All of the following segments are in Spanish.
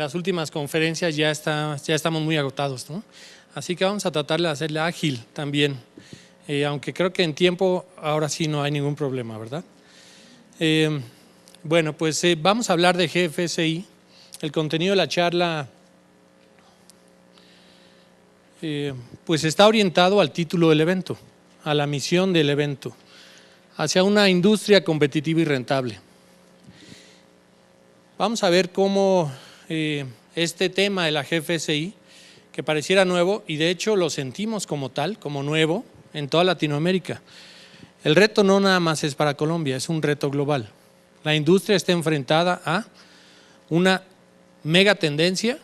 las últimas conferencias ya estamos muy agotados, ¿no? Así que vamos a tratar de hacerla ágil también, aunque creo que en tiempo ahora sí no hay ningún problema, ¿verdad? Bueno, pues vamos a hablar de GFSI. El contenido de la charla pues está orientado al título del evento, a la misión del evento, hacia una industria competitiva y rentable. Vamos a ver cómo este tema de la GFSI, que pareciera nuevo, y de hecho lo sentimos como tal, como nuevo, en toda Latinoamérica. El reto no nada más es para Colombia, es un reto global. La industria está enfrentada a una mega tendencia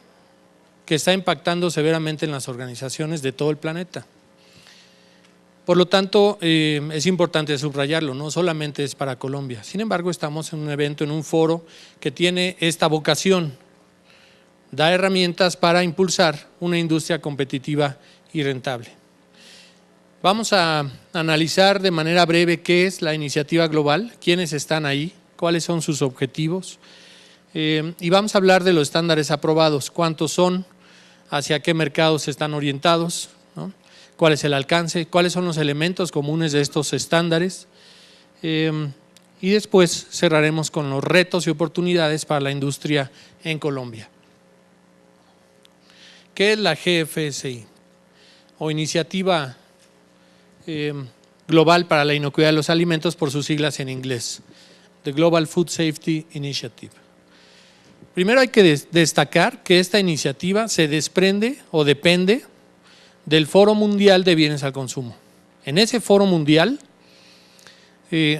que está impactando severamente en las organizaciones de todo el planeta. Por lo tanto, es importante subrayarlo, no solamente es para Colombia. Sin embargo, estamos en un evento, en un foro que tiene esta vocación, da herramientas para impulsar una industria competitiva y rentable. Vamos a analizar de manera breve qué es la iniciativa global, quiénes están ahí, cuáles son sus objetivos, y vamos a hablar de los estándares aprobados, cuántos son, hacia qué mercados están orientados, ¿no? Cuál es el alcance, cuáles son los elementos comunes de estos estándares, y después cerraremos con los retos y oportunidades para la industria en Colombia. ¿Qué es la GFSI? O Iniciativa Global para la Inocuidad de los Alimentos, por sus siglas en inglés, The Global Food Safety Initiative. Primero hay que destacar que esta iniciativa se desprende o depende del Foro Mundial de Bienes al Consumo. En ese Foro Mundial,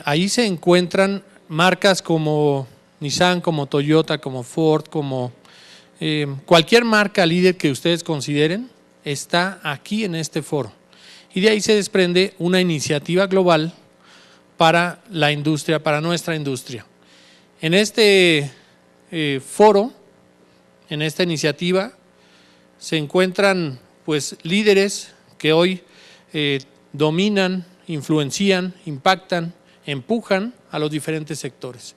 ahí se encuentran marcas como Nissan, como Toyota, como Ford, como cualquier marca líder que ustedes consideren, está aquí en este foro. Y de ahí se desprende una iniciativa global para la industria, para nuestra industria. En este foro, en esta iniciativa, se encuentran pues líderes que hoy dominan, influencian, impactan, empujan a los diferentes sectores.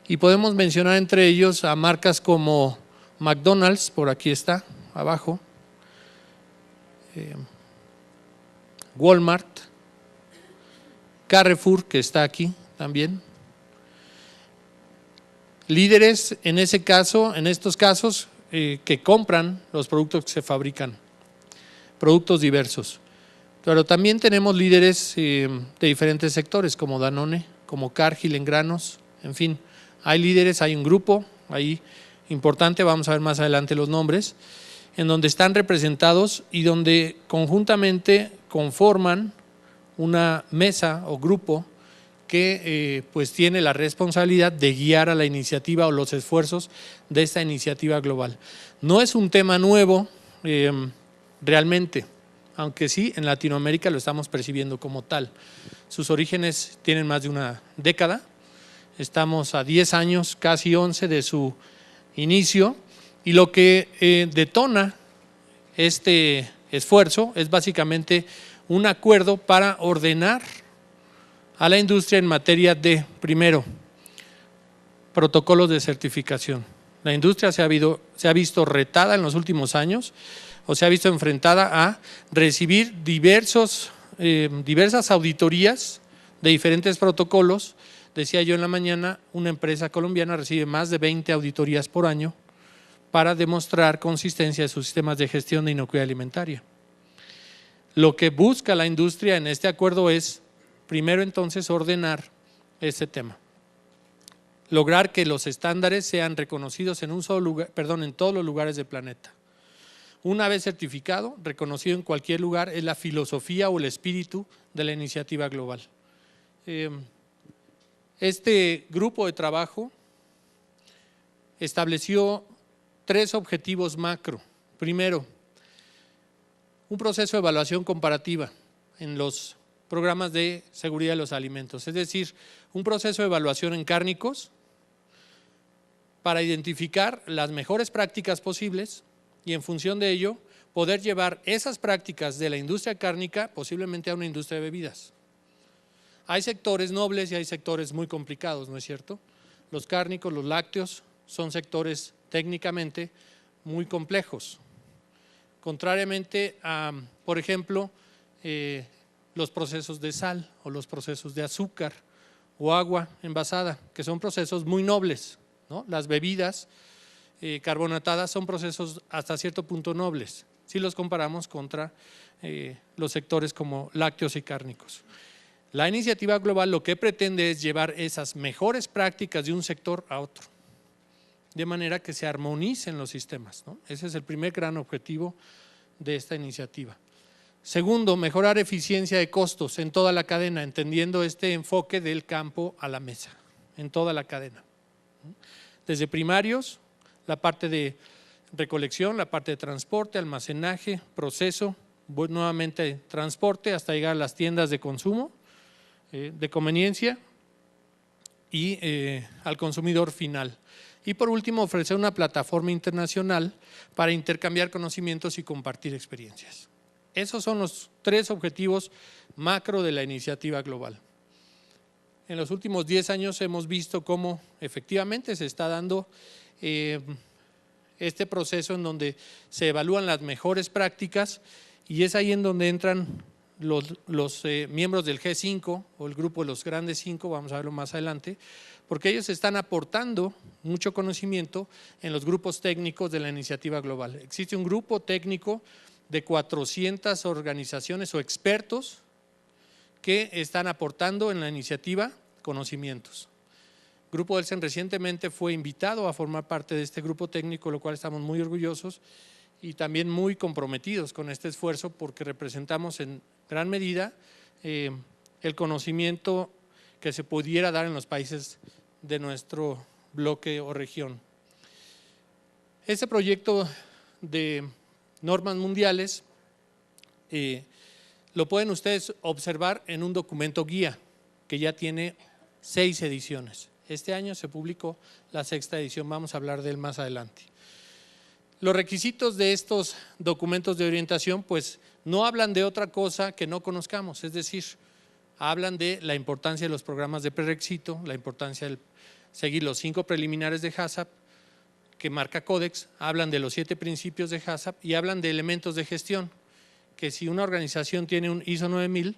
Y podemos mencionar entre ellos a marcas como McDonald's, por aquí está, abajo, Walmart, Carrefour, que está aquí también. Líderes en ese caso, en estos casos, que compran los productos que se fabrican, productos diversos. Pero también tenemos líderes de diferentes sectores, como Danone, como Cargill en granos, en fin, hay líderes, hay un grupo ahí importante, vamos a ver más adelante los nombres, en donde están representados y donde conjuntamente conforman una mesa o grupo que pues tiene la responsabilidad de guiar a la iniciativa o los esfuerzos de esta iniciativa global. No es un tema nuevo realmente, aunque sí en Latinoamérica lo estamos percibiendo como tal. Sus orígenes tienen más de una década, estamos a 10 años, casi 11 de su inicio, y lo que detona este esfuerzo es básicamente un acuerdo para ordenar a la industria en materia de, primero, protocolos de certificación. La industria se ha visto retada en los últimos años o se ha visto enfrentada a recibir diversas auditorías de diferentes protocolos. Decía yo en la mañana, una empresa colombiana recibe más de 20 auditorías por año para demostrar consistencia de sus sistemas de gestión de inocuidad alimentaria. Lo que busca la industria en este acuerdo es, primero entonces, ordenar este tema. Lograr que los estándares sean reconocidos en un solo lugar, en todos los lugares del planeta. Una vez certificado, reconocido en cualquier lugar, es la filosofía o el espíritu de la iniciativa global. Este grupo de trabajo estableció 3 objetivos macro. Primero, un proceso de evaluación comparativa en los programas de seguridad de los alimentos, es decir, un proceso de evaluación en cárnicos para identificar las mejores prácticas posibles y en función de ello poder llevar esas prácticas de la industria cárnica posiblemente a una industria de bebidas. Hay sectores nobles y hay sectores muy complicados, ¿no es cierto? Los cárnicos, los lácteos son sectores técnicamente muy complejos. Contrariamente a, por ejemplo, los procesos de sal o los procesos de azúcar o agua envasada, que son procesos muy nobles, ¿no? Las bebidas carbonatadas son procesos hasta cierto punto nobles, si los comparamos contra los sectores como lácteos y cárnicos. La iniciativa global lo que pretende es llevar esas mejores prácticas de un sector a otro, de manera que se armonicen los sistemas, ¿no? Ese es el primer gran objetivo de esta iniciativa. Segundo, mejorar eficiencia de costos en toda la cadena, entendiendo este enfoque del campo a la mesa, en toda la cadena. Desde primarios, la parte de recolección, la parte de transporte, almacenaje, proceso, nuevamente transporte hasta llegar a las tiendas de consumo, de conveniencia y al consumidor final. Y por último, ofrecer una plataforma internacional para intercambiar conocimientos y compartir experiencias. Esos son los 3 objetivos macro de la iniciativa global. En los últimos 10 años hemos visto cómo efectivamente se está dando este proceso en donde se evalúan las mejores prácticas y es ahí en donde entran los miembros del G5 o el grupo de los grandes 5, vamos a verlo más adelante, porque ellos están aportando mucho conocimiento en los grupos técnicos de la iniciativa global. Existe un grupo técnico de 400 organizaciones o expertos que están aportando en la iniciativa conocimientos. Grupo Elsen recientemente fue invitado a formar parte de este grupo técnico, lo cual estamos muy orgullosos y también muy comprometidos con este esfuerzo porque representamos en gran medida el conocimiento que se pudiera dar en los países de nuestro bloque o región. Este proyecto de normas mundiales lo pueden ustedes observar en un documento guía que ya tiene 6 ediciones. Este año se publicó la 6ª edición, vamos a hablar de él más adelante. Los requisitos de estos documentos de orientación pues no hablan de otra cosa que no conozcamos, es decir, hablan de la importancia de los programas de prerequisito, la importancia de seguir los 5 preliminares de HACCP que marca Codex, hablan de los 7 principios de HACCP y hablan de elementos de gestión, que si una organización tiene un ISO 9000,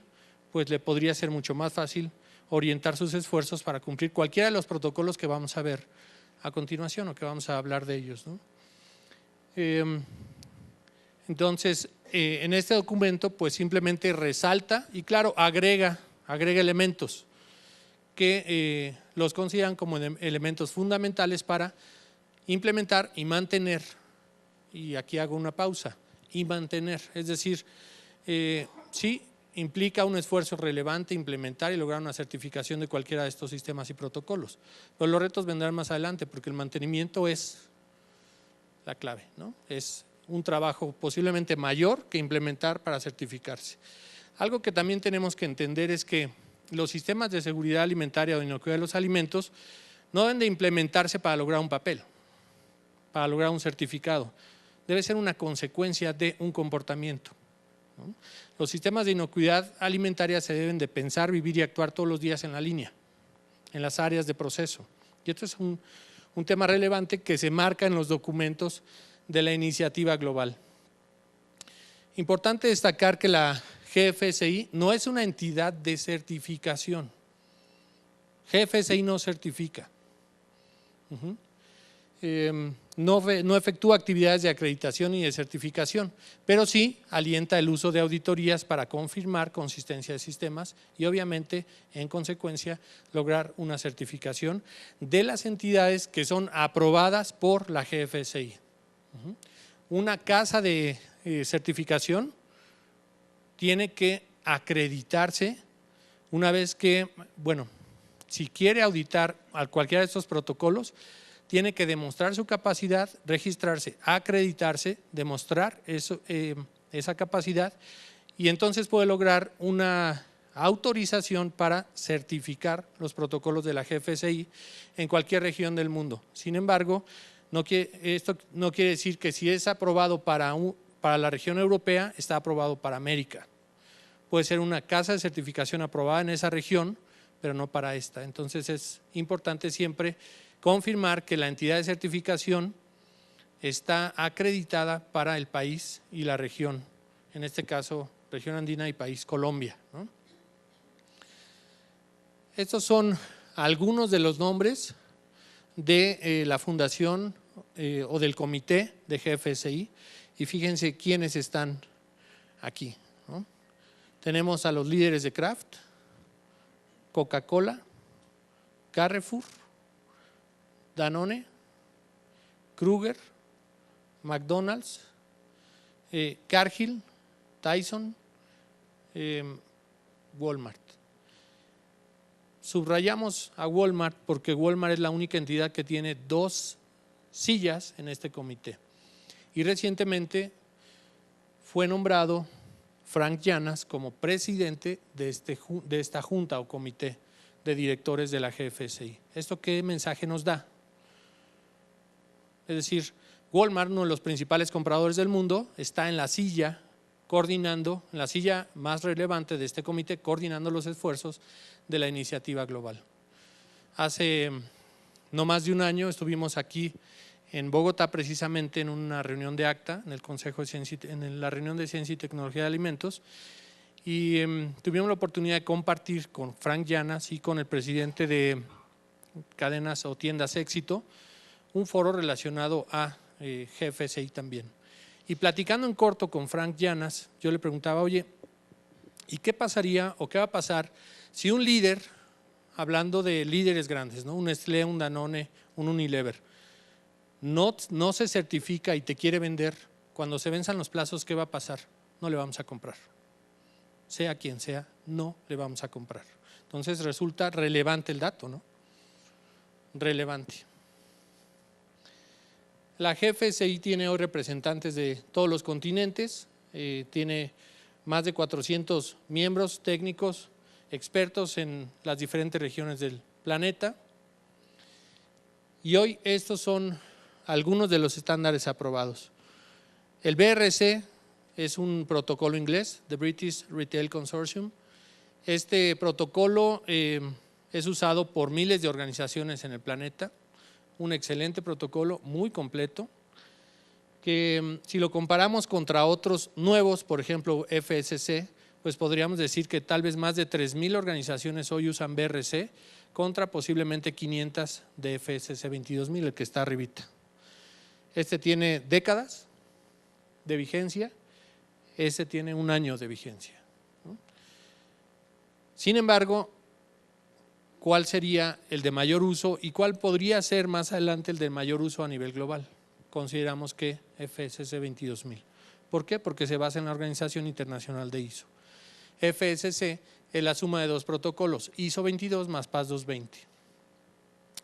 pues le podría ser mucho más fácil orientar sus esfuerzos para cumplir cualquiera de los protocolos que vamos a ver a continuación o que vamos a hablar de ellos, ¿no? Entonces, en este documento pues simplemente resalta y claro, agrega elementos que los consideran como elementos fundamentales para implementar y mantener, y aquí hago una pausa, y mantener, es decir, sí implica un esfuerzo relevante implementar y lograr una certificación de cualquiera de estos sistemas y protocolos, pero los retos vendrán más adelante porque el mantenimiento es la clave, ¿no? Es un trabajo posiblemente mayor que implementar para certificarse. Algo que también tenemos que entender es que los sistemas de seguridad alimentaria o de inocuidad de los alimentos no deben de implementarse para lograr un papel, para lograr un certificado. Debe ser una consecuencia de un comportamiento, ¿no? Los sistemas de inocuidad alimentaria se deben de pensar, vivir y actuar todos los días en la línea, en las áreas de proceso. Y esto es un tema relevante que se marca en los documentos de la iniciativa global. Importante destacar que la GFSI no es una entidad de certificación. GFSI no certifica. No efectúa actividades de acreditación y de certificación, pero sí alienta el uso de auditorías para confirmar consistencia de sistemas y obviamente, en consecuencia, lograr una certificación de las entidades que son aprobadas por la GFSI. Una casa de certificación tiene que acreditarse una vez que, bueno, si quiere auditar a cualquiera de estos protocolos, tiene que demostrar su capacidad, registrarse, acreditarse, demostrar esa capacidad y entonces puede lograr una autorización para certificar los protocolos de la GFSI en cualquier región del mundo. Sin embargo, esto no quiere decir que si es aprobado para la región europea, está aprobado para América. Puede ser una casa de certificación aprobada en esa región, pero no para esta. Entonces es importante siempre confirmar que la entidad de certificación está acreditada para el país y la región, en este caso región andina y país Colombia, ¿no? Estos son algunos de los nombres de la fundación o del comité de GFSI, y fíjense quiénes están aquí, ¿no? Tenemos a los líderes de Kraft, Coca-Cola, Carrefour, Danone, Kruger, McDonald's, Cargill, Tyson, Walmart. Subrayamos a Walmart porque Walmart es la única entidad que tiene 2 sillas en este comité. Y recientemente fue nombrado Frank Llanas como presidente de esta junta o comité de directores de la GFSI. ¿Esto qué mensaje nos da? Es decir, Walmart, uno de los principales compradores del mundo, está en la silla coordinando, en la silla más relevante de este comité, coordinando los esfuerzos de la iniciativa global. Hace no más de un año estuvimos aquí en Bogotá precisamente en una reunión de ACTA, en el Consejo de Ciencia, en la reunión de Ciencia y Tecnología de Alimentos, y tuvimos la oportunidad de compartir con Frank Llanas y con el presidente de Cadenas o Tiendas Éxito un foro relacionado a GFSI también. Y platicando en corto con Frank Llanas, yo le preguntaba, oye, ¿y qué pasaría o qué va a pasar si un líder, hablando de líderes grandes, ¿no? Un Nestlé, un Danone, un Unilever, no se certifica y te quiere vender, cuando se venzan los plazos, ¿qué va a pasar? No le vamos a comprar. Sea quien sea, no le vamos a comprar. Entonces resulta relevante el dato, ¿no? Relevante. La GFSI tiene hoy representantes de todos los continentes, tiene más de 400 miembros técnicos, expertos en las diferentes regiones del planeta, y hoy estos son algunos de los estándares aprobados. El BRC es un protocolo inglés, The British Retail Consortium. Este protocolo es usado por miles de organizaciones en el planeta, un excelente protocolo, muy completo, que si lo comparamos contra otros nuevos, por ejemplo FSC, pues podríamos decir que tal vez más de 3,000 organizaciones hoy usan BRC contra posiblemente 500 de FSC 22,000, el que está arribita. Este tiene décadas de vigencia, este tiene 1 año de vigencia, ¿no? Sin embargo, ¿cuál sería el de mayor uso y cuál podría ser más adelante el de mayor uso a nivel global? Consideramos que FSC 22,000. ¿Por qué? Porque se basa en la Organización Internacional de ISO. FSC es la suma de 2 protocolos, ISO 22 más PAS 220.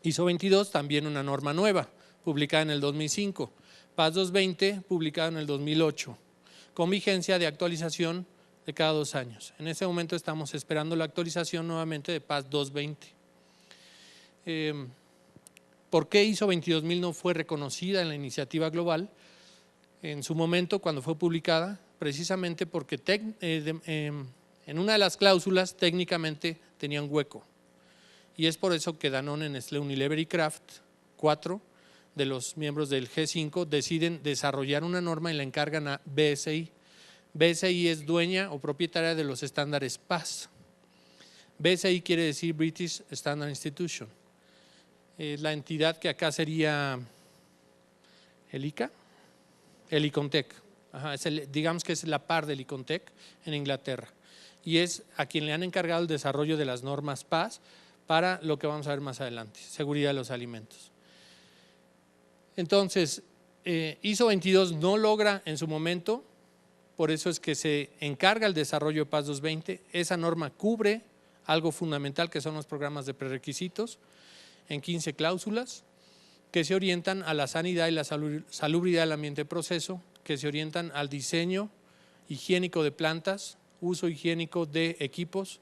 ISO 22 también una norma nueva, publicada en el 2005. PAS 220 publicado en el 2008, con vigencia de actualización de cada 2 años. En este momento estamos esperando la actualización nuevamente de PAS 220. ¿Por qué ISO 22000 no fue reconocida en la iniciativa global en su momento cuando fue publicada? Precisamente porque en una de las cláusulas técnicamente tenía un hueco, y es por eso que Danone, Nestlé, Unilever y Kraft, 4 de los miembros del G5, deciden desarrollar una norma y la encargan a BSI. BSI es dueña o propietaria de los estándares PAS. BSI quiere decir British Standard Institution. La entidad que acá sería el ICA, el ICONTEC. Ajá, digamos que es la par del ICONTEC en Inglaterra, y es a quien le han encargado el desarrollo de las normas PAS para lo que vamos a ver más adelante, seguridad de los alimentos. Entonces, ISO 22 no logra en su momento, por eso es que se encarga el desarrollo de PAS 220. Esa norma cubre algo fundamental que son los programas de prerequisitos en 15 cláusulas que se orientan a la sanidad y la salubridad del ambiente de proceso, que se orientan al diseño higiénico de plantas, uso higiénico de equipos,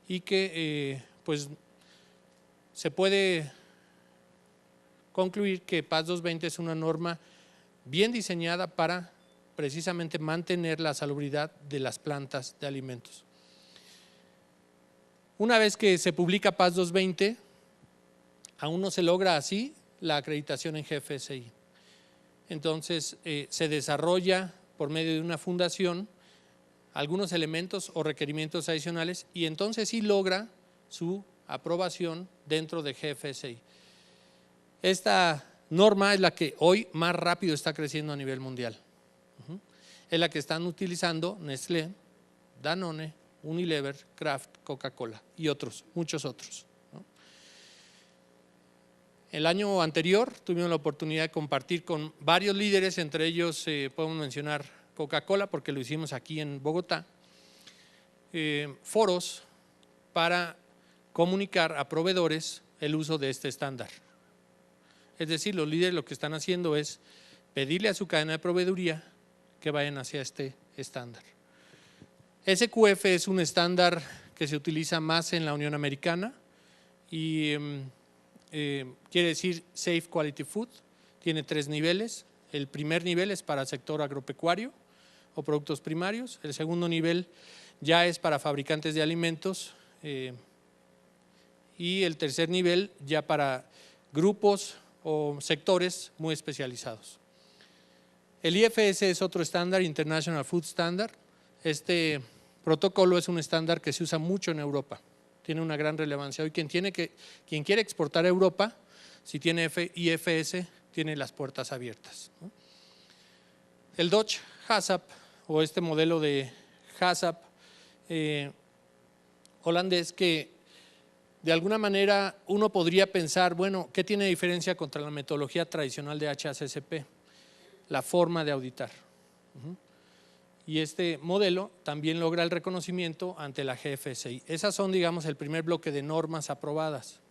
y que pues se puede concluir que PAS 220 es una norma bien diseñada para precisamente mantener la salubridad de las plantas de alimentos. Una vez que se publica PAS 220, aún no se logra así la acreditación en GFSI. Entonces se desarrolla por medio de una fundación algunos elementos o requerimientos adicionales y entonces sí logra su aprobación dentro de GFSI. Esta norma es la que hoy más rápido está creciendo a nivel mundial. Es la que están utilizando Nestlé, Danone, Unilever, Kraft, Coca-Cola y otros, muchos otros. El año anterior tuvimos la oportunidad de compartir con varios líderes, entre ellos podemos mencionar Coca-Cola porque lo hicimos aquí en Bogotá, foros para comunicar a proveedores el uso de este estándar. Es decir, los líderes lo que están haciendo es pedirle a su cadena de proveeduría que vayan hacia este estándar. SQF es un estándar que se utiliza más en la Unión Americana y quiere decir Safe Quality Food, tiene 3 niveles. El primer nivel es para el sector agropecuario o productos primarios, el segundo nivel ya es para fabricantes de alimentos y el tercer nivel ya para grupos o sectores muy especializados. El IFS es otro estándar, International Food Standard. Este protocolo es un estándar que se usa mucho en Europa, tiene una gran relevancia. Hoy quien quiere exportar a Europa, si tiene IFS, tiene las puertas abiertas. El Dutch HACCP o este modelo de HACCP holandés que de alguna manera uno podría pensar, bueno, ¿qué tiene diferencia contra la metodología tradicional de HACCP? La forma de auditar. Y este modelo también logra el reconocimiento ante la GFSI. Esas son, digamos, el primer bloque de normas aprobadas.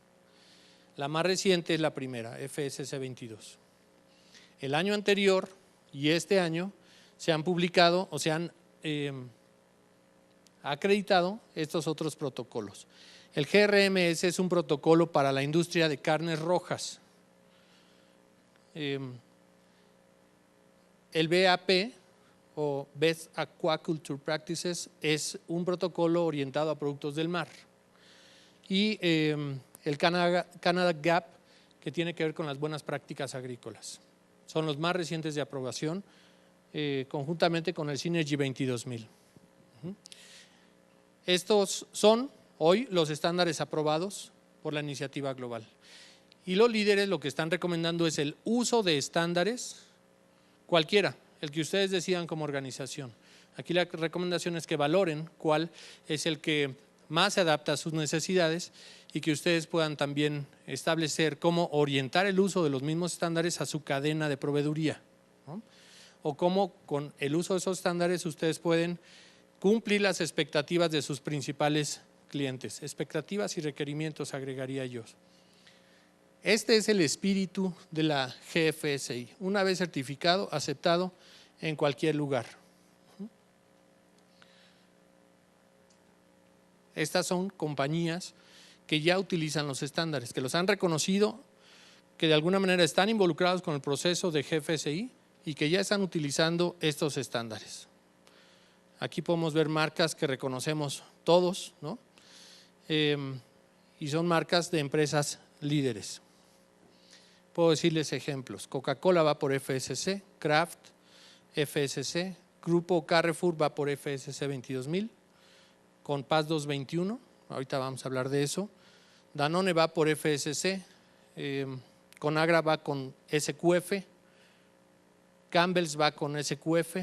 La más reciente es la primera, FSC 22. El año anterior y este año se han publicado o se han acreditado estos otros protocolos. El GRMS es un protocolo para la industria de carnes rojas. El BAP o Best Aquaculture Practices es un protocolo orientado a productos del mar. Y el Canada GAP, que tiene que ver con las buenas prácticas agrícolas. Son los más recientes de aprobación, conjuntamente con el Synergy 22000. Estos son hoy los estándares aprobados por la iniciativa global. Y los líderes lo que están recomendando es el uso de estándares, cualquiera, el que ustedes decidan como organización. Aquí la recomendación es que valoren cuál es el que más se adapta a sus necesidades y que ustedes puedan también establecer cómo orientar el uso de los mismos estándares a su cadena de proveeduría, ¿no? O cómo con el uso de esos estándares ustedes pueden cumplir las expectativas de sus principales clientes. Expectativas y requerimientos agregaría yo. Este es el espíritu de la GFSI, una vez certificado, aceptado en cualquier lugar. Estas son compañías que ya utilizan los estándares, que los han reconocido, que de alguna manera están involucrados con el proceso de GFSI y que ya están utilizando estos estándares. Aquí podemos ver marcas que reconocemos todos, ¿no? Y son marcas de empresas líderes. Puedo decirles ejemplos. Coca-Cola va por FSC, Kraft, FSC, Grupo Carrefour va por FSC 22000, con PAS 221, ahorita vamos a hablar de eso. Danone va por FSC, Conagra va con SQF, Campbell's va con SQF,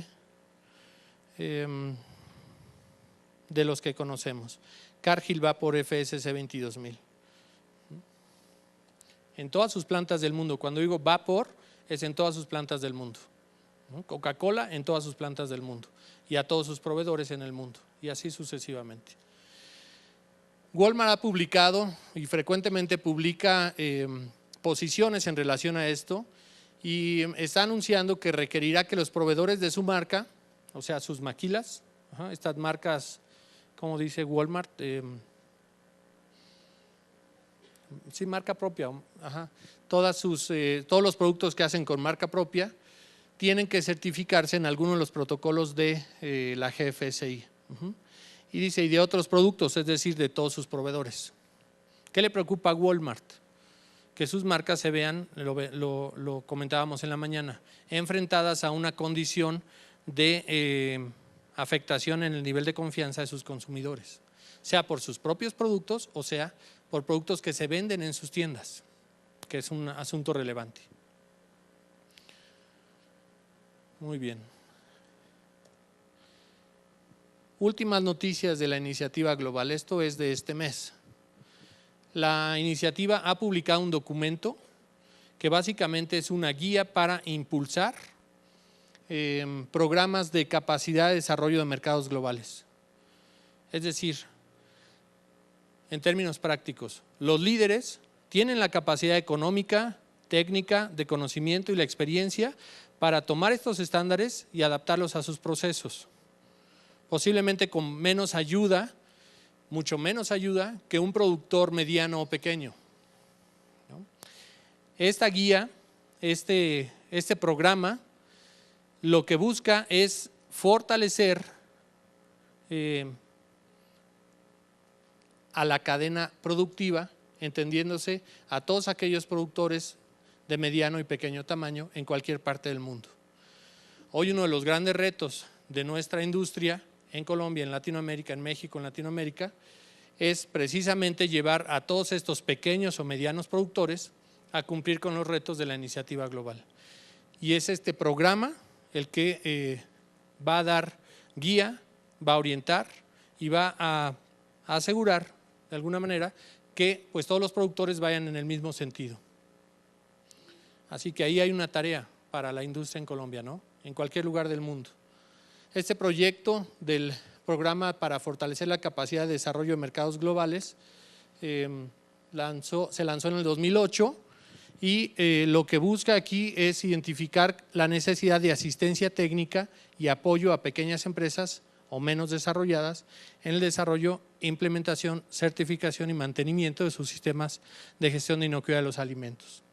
de los que conocemos. Cargill va por FSC 22000. En todas sus plantas del mundo, cuando digo va por, es en todas sus plantas del mundo. Coca-Cola en todas sus plantas del mundo y a todos sus proveedores en el mundo y así sucesivamente. Walmart ha publicado y frecuentemente publica posiciones en relación a esto y está anunciando que requerirá que los proveedores de su marca, o sea sus maquilas, estas marcas, como dice Walmart, sí, marca propia, todos los productos que hacen con marca propia tienen que certificarse en alguno de los protocolos de la GFSI. Y dice, y de otros productos, es decir, de todos sus proveedores. ¿Qué le preocupa a Walmart? que sus marcas se vean, lo comentábamos en la mañana, enfrentadas a una condición de afectación en el nivel de confianza de sus consumidores, sea por sus propios productos o sea por productos que se venden en sus tiendas, que es un asunto relevante. Muy bien. Últimas noticias de la iniciativa global, esto es de este mes. La iniciativa ha publicado un documento que básicamente es una guía para impulsar programas de capacidad de desarrollo de mercados globales. Es decir, en términos prácticos, los líderes tienen la capacidad económica, técnica, de conocimiento y la experiencia para tomar estos estándares y adaptarlos a sus procesos, posiblemente con menos ayuda, mucho menos ayuda que un productor mediano o pequeño, ¿no? Esta guía, este programa, lo que busca es fortalecer a la cadena productiva, entendiéndose a todos aquellos productores de mediano y pequeño tamaño en cualquier parte del mundo. Hoy uno de los grandes retos de nuestra industria en Colombia, en Latinoamérica, en México, en Latinoamérica, es precisamente llevar a todos estos pequeños o medianos productores a cumplir con los retos de la iniciativa global. Y es este programa el que va a dar guía, va a orientar y va a asegurar de alguna manera que pues todos los productores vayan en el mismo sentido. Así que ahí hay una tarea para la industria en Colombia, ¿no? En cualquier lugar del mundo. Este proyecto del programa para fortalecer la capacidad de desarrollo de mercados globales se lanzó en el 2008 y lo que busca aquí es identificar la necesidad de asistencia técnica y apoyo a pequeñas empresas o menos desarrolladas en el desarrollo, implementación, certificación y mantenimiento de sus sistemas de gestión de inocuidad de los alimentos.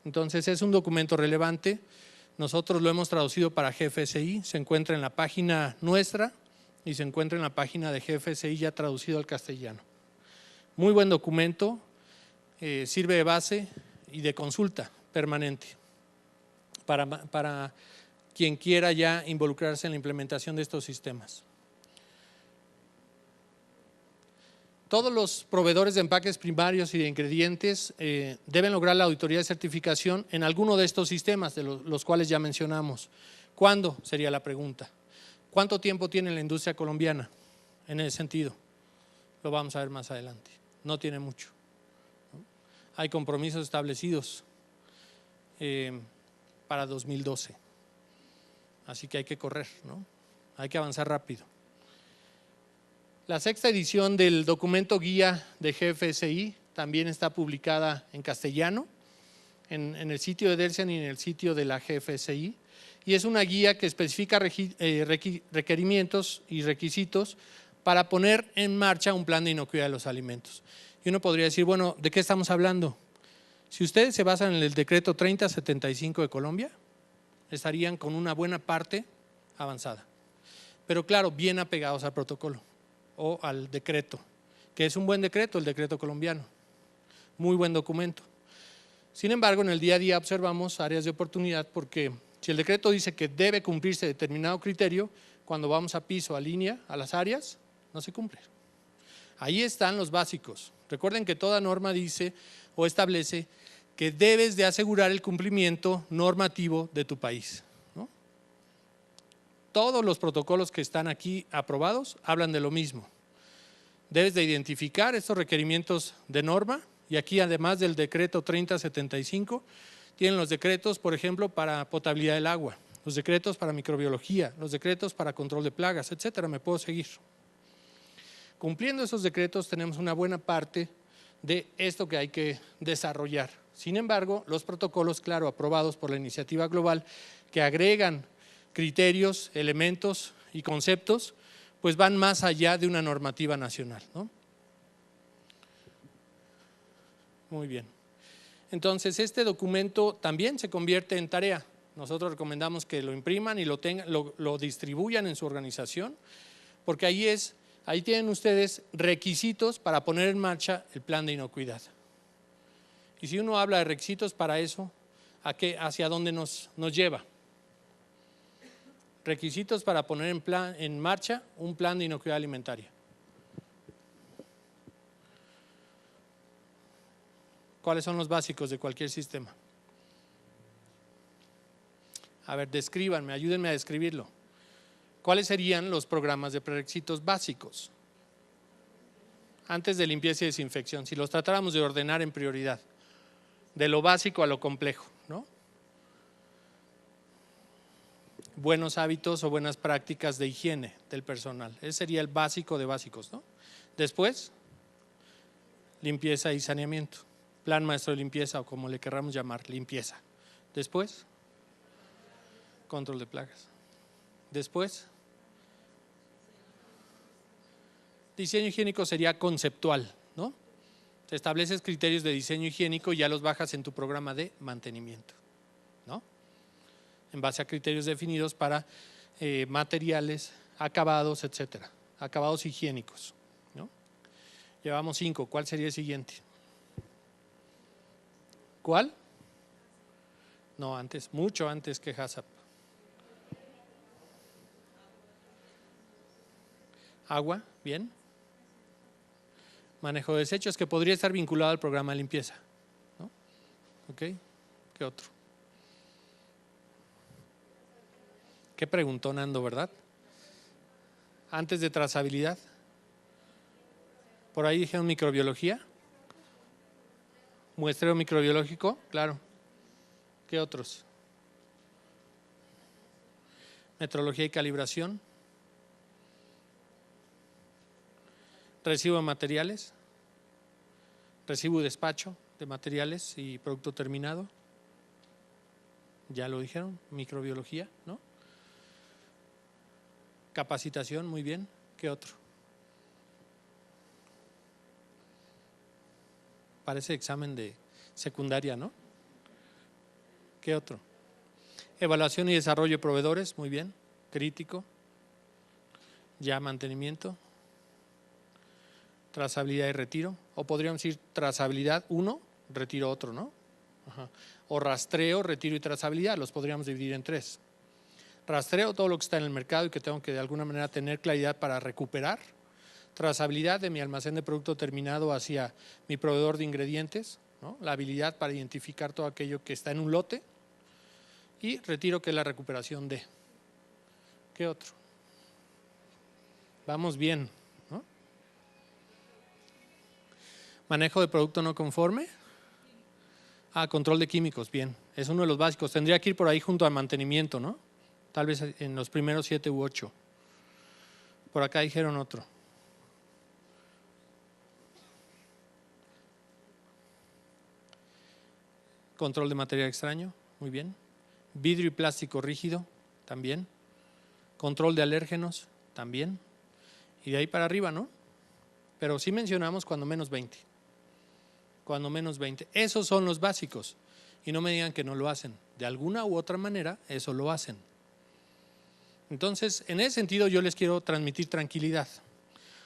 Entonces es un documento relevante. Nosotros lo hemos traducido para GFSI, se encuentra en la página nuestra y se encuentra en la página de GFSI ya traducido al castellano. Muy buen documento, sirve de base y de consulta permanente para quien quiera ya involucrarse en la implementación de estos sistemas. Todos los proveedores de empaques primarios y de ingredientes deben lograr la auditoría de certificación en alguno de estos sistemas, de los cuales ya mencionamos. ¿Cuándo? Sería la pregunta. ¿Cuánto tiempo tiene la industria colombiana en ese sentido? Lo vamos a ver más adelante. No tiene mucho, ¿no? Hay compromisos establecidos para 2012. Así que hay que correr, ¿no? Hay que avanzar rápido. La sexta edición del documento guía de GFSI también está publicada en castellano en el sitio de Delsian y en el sitio de la GFSI, y es una guía que especifica requerimientos y requisitos para poner en marcha un plan de inocuidad de los alimentos. Y uno podría decir, bueno, ¿de qué estamos hablando? Si ustedes se basan en el decreto 3075 de Colombia, estarían con una buena parte avanzada, pero claro, bien apegados al protocolo o al decreto, que es un buen decreto, el decreto colombiano, muy buen documento. Sin embargo, en el día a día observamos áreas de oportunidad porque si el decreto dice que debe cumplirse determinado criterio, cuando vamos a piso, a línea, a las áreas, no se cumple. Ahí están los básicos. Recuerden que toda norma dice o establece que debes de asegurar el cumplimiento normativo de tu país, ¿no? Todos los protocolos que están aquí aprobados hablan de lo mismo. Debes de identificar estos requerimientos de norma y aquí además del decreto 3075 tienen los decretos, por ejemplo, para potabilidad del agua, los decretos para microbiología, los decretos para control de plagas, etcétera, me puedo seguir. Cumpliendo esos decretos tenemos una buena parte de esto que hay que desarrollar. Sin embargo, los protocolos, claro, aprobados por la iniciativa global, que agregan criterios, elementos y conceptos, pues van más allá de una normativa nacional, ¿no? Muy bien. Entonces, este documento también se convierte en tarea. Nosotros recomendamos que lo impriman y lo distribuyan en su organización, porque ahí tienen ustedes requisitos para poner en marcha el plan de inocuidad. Y si uno habla de requisitos para eso, ¿hacia dónde nos lleva? Requisitos para poner en marcha un plan de inocuidad alimentaria. ¿Cuáles son los básicos de cualquier sistema? A ver, descríbanme, ayúdenme a describirlo. ¿Cuáles serían los programas de prerequisitos básicos? Antes de limpieza y desinfección, si los tratáramos de ordenar en prioridad, de lo básico a lo complejo, ¿no? Buenos hábitos o buenas prácticas de higiene del personal. Ese sería el básico de básicos, ¿no? Después, limpieza y saneamiento. Plan maestro de limpieza o como le querramos llamar, limpieza. Después, control de plagas. Después, diseño higiénico sería conceptual, ¿no? Te estableces criterios de diseño higiénico y ya los bajas en tu programa de mantenimiento, ¿no? En base a criterios definidos para materiales, acabados, etcétera, acabados higiénicos, ¿no? Llevamos 5, ¿cuál sería el siguiente? ¿Cuál? No, antes, mucho antes que HACCP. Agua, bien. Manejo de desechos, que podría estar vinculado al programa de limpieza, ¿no? ¿Ok? ¿Qué otro? ¿Qué preguntó Nando, verdad? Antes de trazabilidad. Por ahí dijeron microbiología. Muestreo microbiológico, claro. ¿Qué otros? Metrología y calibración. Recibo de materiales. Recibo y despacho de materiales y producto terminado. Ya lo dijeron, microbiología, ¿no? Capacitación, muy bien. ¿Qué otro? Parece examen de secundaria, ¿no? ¿Qué otro? Evaluación y desarrollo de proveedores, muy bien. Crítico. Ya mantenimiento. Trazabilidad y retiro. O podríamos decir trazabilidad 1, retiro otro, ¿no? Ajá. O rastreo, retiro y trazabilidad. Los podríamos dividir en 3. Rastreo todo lo que está en el mercado y que tengo que de alguna manera tener claridad para recuperar. Trazabilidad de mi almacén de producto terminado hacia mi proveedor de ingredientes, ¿no? La habilidad para identificar todo aquello que está en un lote. Y retiro, que es la recuperación de. ¿Qué otro? Vamos bien, ¿no? Manejo de producto no conforme. Control de químicos, bien. Es uno de los básicos. Tendría que ir por ahí junto al mantenimiento, ¿no? Tal vez en los primeros 7 u 8. Por acá dijeron otro. Control de material extraño, muy bien. Vidrio y plástico rígido, también. Control de alérgenos, también. Y de ahí para arriba, ¿no? Pero sí mencionamos cuando menos 20. Cuando menos 20. Esos son los básicos. Y no me digan que no lo hacen. De alguna u otra manera, eso lo hacen. Entonces, en ese sentido yo les quiero transmitir tranquilidad.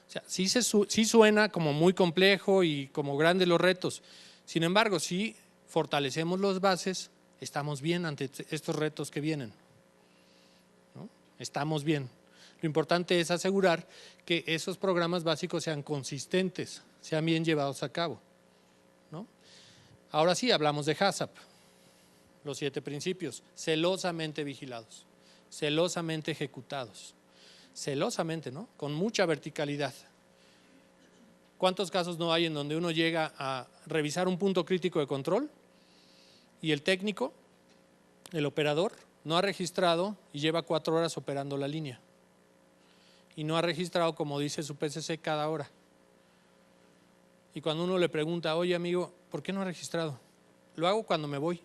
O sea, sí suena como muy complejo y como grandes los retos. Sin embargo, si fortalecemos las bases, estamos bien ante estos retos que vienen, ¿no? Estamos bien. Lo importante es asegurar que esos programas básicos sean consistentes, sean bien llevados a cabo, ¿no? Ahora sí, hablamos de HACCP, los 7 principios, celosamente vigilados, celosamente ejecutados, celosamente, ¿no? Con mucha verticalidad. ¿Cuántos casos no hay en donde uno llega a revisar un punto crítico de control y el técnico, el operador, no ha registrado y lleva 4 horas operando la línea? Y no ha registrado, como dice su PCC, cada hora. Y cuando uno le pregunta, oye amigo, ¿por qué no ha registrado? Lo hago cuando me voy,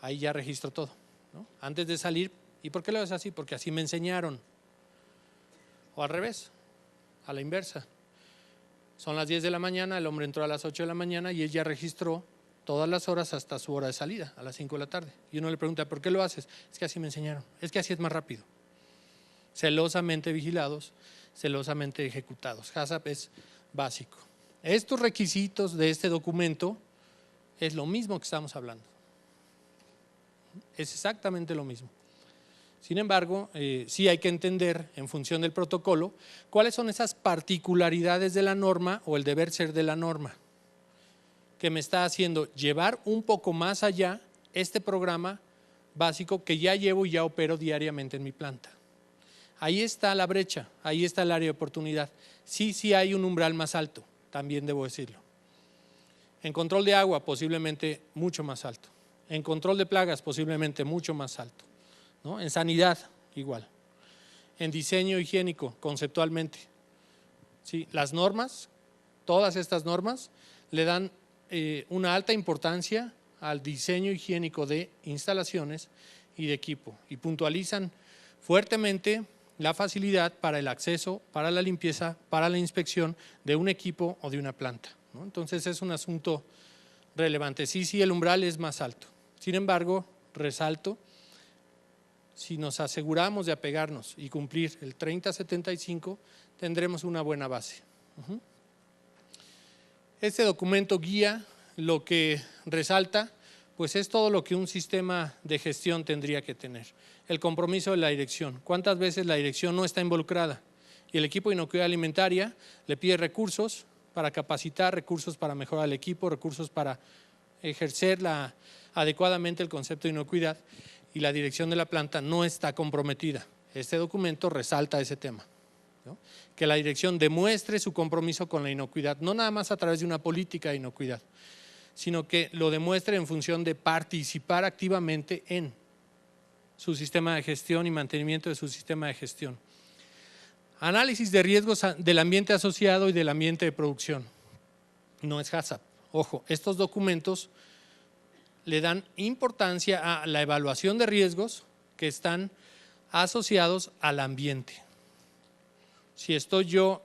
ahí ya registro todo, ¿no? Antes de salir, ¿y por qué lo haces así? Porque así me enseñaron. O al revés, a la inversa. Son las 10 de la mañana, el hombre entró a las 8 de la mañana y él ya registró todas las horas hasta su hora de salida, a las 5 de la tarde. Y uno le pregunta, ¿por qué lo haces? Es que así me enseñaron, es que así es más rápido. Celosamente vigilados, celosamente ejecutados. HACCP es básico. Estos requisitos de este documento Es lo mismo que estamos hablando. Es exactamente lo mismo. Sin embargo, sí hay que entender, en función del protocolo, cuáles son esas particularidades de la norma o el deber ser de la norma, que me está haciendo llevar un poco más allá este programa básico que ya llevo y ya opero diariamente en mi planta. Ahí está la brecha, ahí está el área de oportunidad. Sí hay un umbral más alto, también debo decirlo. En control de agua, posiblemente mucho más alto. En control de plagas, posiblemente mucho más alto, ¿no? En sanidad, igual. En diseño higiénico, conceptualmente. ¿Sí? Las normas, todas estas normas, le dan una alta importancia al diseño higiénico de instalaciones y de equipo y puntualizan fuertemente la facilidad para el acceso, para la limpieza, para la inspección de un equipo o de una planta, ¿no? Entonces es un asunto relevante. Sí, el umbral es más alto. Sin embargo, resalto, si nos aseguramos de apegarnos y cumplir el 3075, tendremos una buena base. Este documento guía lo que resalta, pues es todo lo que un sistema de gestión tendría que tener. El compromiso de la dirección. ¿Cuántas veces la dirección no está involucrada? Y el equipo de inocuidad alimentaria le pide recursos para capacitar, recursos para mejorar el equipo, recursos para ejercer adecuadamente el concepto de inocuidad, y la dirección de la planta no está comprometida. Este documento resalta ese tema, ¿no? Que la dirección demuestre su compromiso con la inocuidad, no nada más a través de una política de inocuidad, sino que lo demuestre en función de participar activamente en su sistema de gestión y mantenimiento de su sistema de gestión. Análisis de riesgos del ambiente asociado y del ambiente de producción. No es HACCP. Ojo, estos documentos le dan importancia a la evaluación de riesgos que están asociados al ambiente. Si estoy yo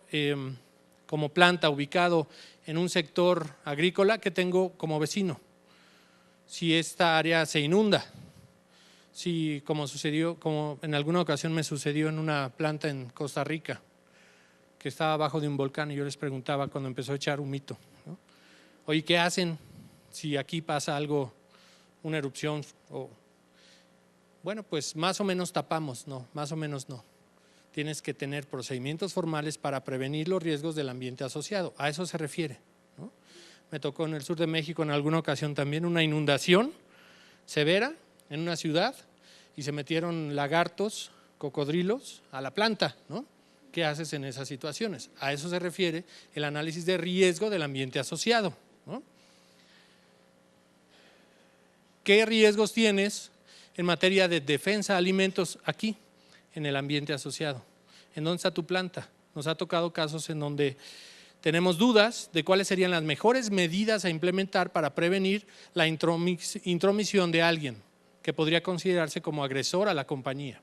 como planta ubicado en un sector agrícola, ¿qué tengo como vecino? Si esta área se inunda, si como en alguna ocasión me sucedió en una planta en Costa Rica, que estaba abajo de un volcán, y yo les preguntaba cuando empezó a echar humito, ¿no? Oye, ¿qué hacen si aquí pasa algo, una erupción? Bueno, pues más o menos tapamos, no, más o menos no. Tienes que tener procedimientos formales para prevenir los riesgos del ambiente asociado. A eso se refiere, ¿no? Me tocó en el sur de México en alguna ocasión también una inundación severa en una ciudad y se metieron lagartos, cocodrilos a la planta, ¿no? ¿Qué haces en esas situaciones? A eso se refiere el análisis de riesgo del ambiente asociado, ¿no? ¿Qué riesgos tienes en materia de defensa de alimentos aquí, en el ambiente asociado? ¿En dónde está tu planta? Nos ha tocado casos en donde tenemos dudas de cuáles serían las mejores medidas a implementar para prevenir la intromisión de alguien que podría considerarse como agresor a la compañía.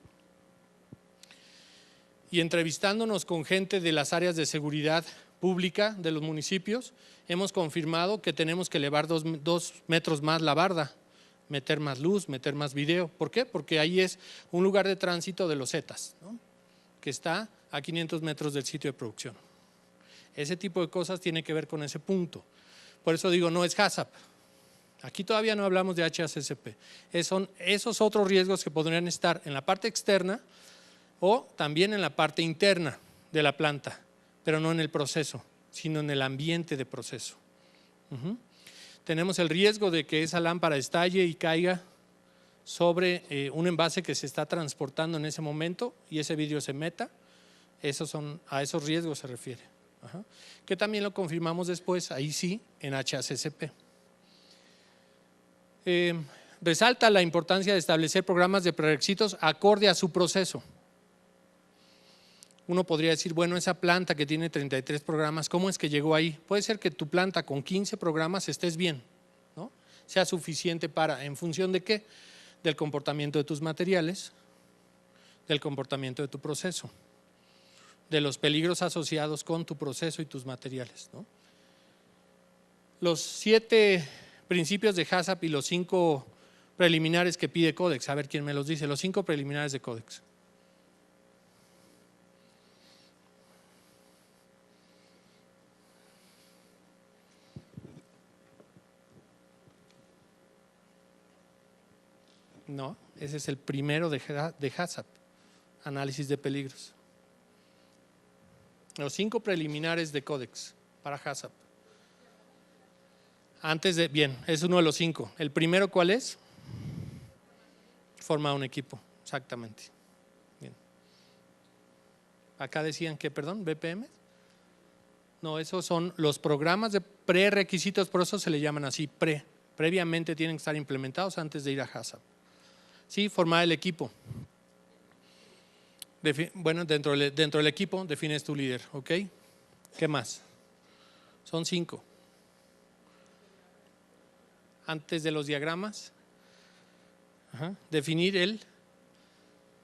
Y entrevistándonos con gente de las áreas de seguridad pública de los municipios, hemos confirmado que tenemos que elevar 2 metros más la barda, meter más luz, meter más video. ¿Por qué? Porque ahí es un lugar de tránsito de los Zetas, ¿no? Que está a 500 metros del sitio de producción. Ese tipo de cosas tiene que ver con ese punto. Por eso digo, no es HACCP. Aquí todavía no hablamos de HACCP. Son esos otros riesgos que podrían estar en la parte externa o también en la parte interna de la planta, pero no en el proceso, sino en el ambiente de proceso. Tenemos el riesgo de que esa lámpara estalle y caiga sobre un envase que se está transportando en ese momento y ese vidrio se meta. A esos riesgos se refiere. Que también lo confirmamos después, ahí sí, en HACCP. Resalta la importancia de establecer programas de prerequisitos acorde a su proceso. Uno podría decir, bueno, esa planta que tiene 33 programas, ¿cómo es que llegó ahí? Puede ser que tu planta con 15 programas estés bien, ¿no? Sea suficiente para, ¿en función de qué? Del comportamiento de tus materiales, del comportamiento de tu proceso, de los peligros asociados con tu proceso y tus materiales, ¿no? Los 7 principios de HACCP y los 5 preliminares que pide Codex, a ver quién me los dice, los 5 preliminares de Codex. No, ese es el primero de HACCP, análisis de peligros. Los 5 preliminares de Codex para HACCP. Bien, es uno de los 5. ¿El primero cuál es? Formar un equipo, exactamente. Bien. Acá decían que, perdón, BPM. No, esos son los programas de prerequisitos, por eso se le llaman así, previamente tienen que estar implementados antes de ir a HACCP. Sí, formar el equipo. Bueno, dentro del equipo defines tu líder, ¿ok? ¿Qué más? Son 5. Antes de los diagramas, definir el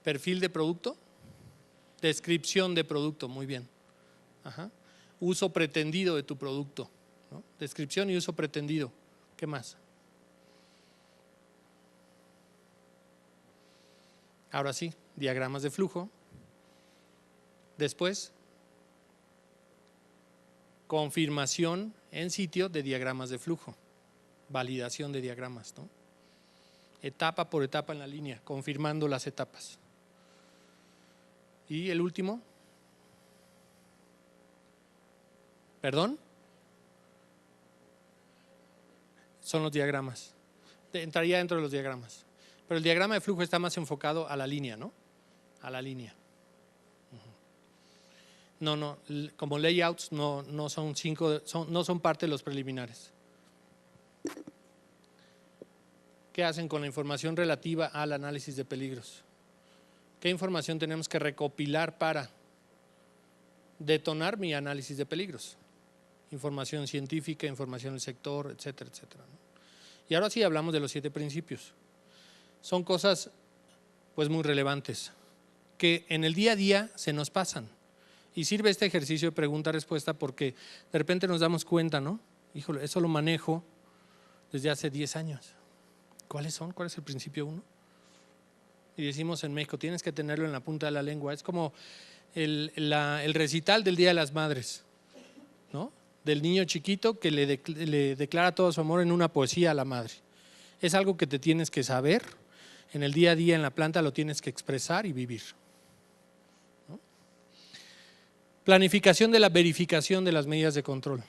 perfil de producto, descripción de producto, muy bien. Uso pretendido de tu producto, ¿no? Descripción y uso pretendido. ¿Qué más? Ahora sí, diagramas de flujo. Después, confirmación en sitio de diagramas de flujo, validación de diagramas, ¿no? Etapa por etapa en la línea, confirmando las etapas. Y el último, ¿perdón? Son los diagramas. Entraría dentro de los diagramas. Pero el diagrama de flujo está más enfocado a la línea, ¿no? A la línea. No, como layouts no son 5, no son parte de los preliminares. ¿Qué hacen con la información relativa al análisis de peligros? ¿Qué información tenemos que recopilar para detonar mi análisis de peligros? Información científica, información del sector, etcétera, etcétera, ¿no? Y ahora sí hablamos de los 7 principios. Son cosas pues muy relevantes que en el día a día se nos pasan. Y sirve este ejercicio de pregunta-respuesta porque de repente nos damos cuenta, ¿no? Híjole, eso lo manejo desde hace 10 años. ¿Cuáles son? ¿Cuál es el principio 1? Y decimos en México, tienes que tenerlo en la punta de la lengua. Es como el recital del Día de las Madres, ¿no? Del niño chiquito que le declara todo su amor en una poesía a la madre. Es algo que te tienes que saber, en el día a día en la planta lo tienes que expresar y vivir. Planificación de la verificación de las medidas de control.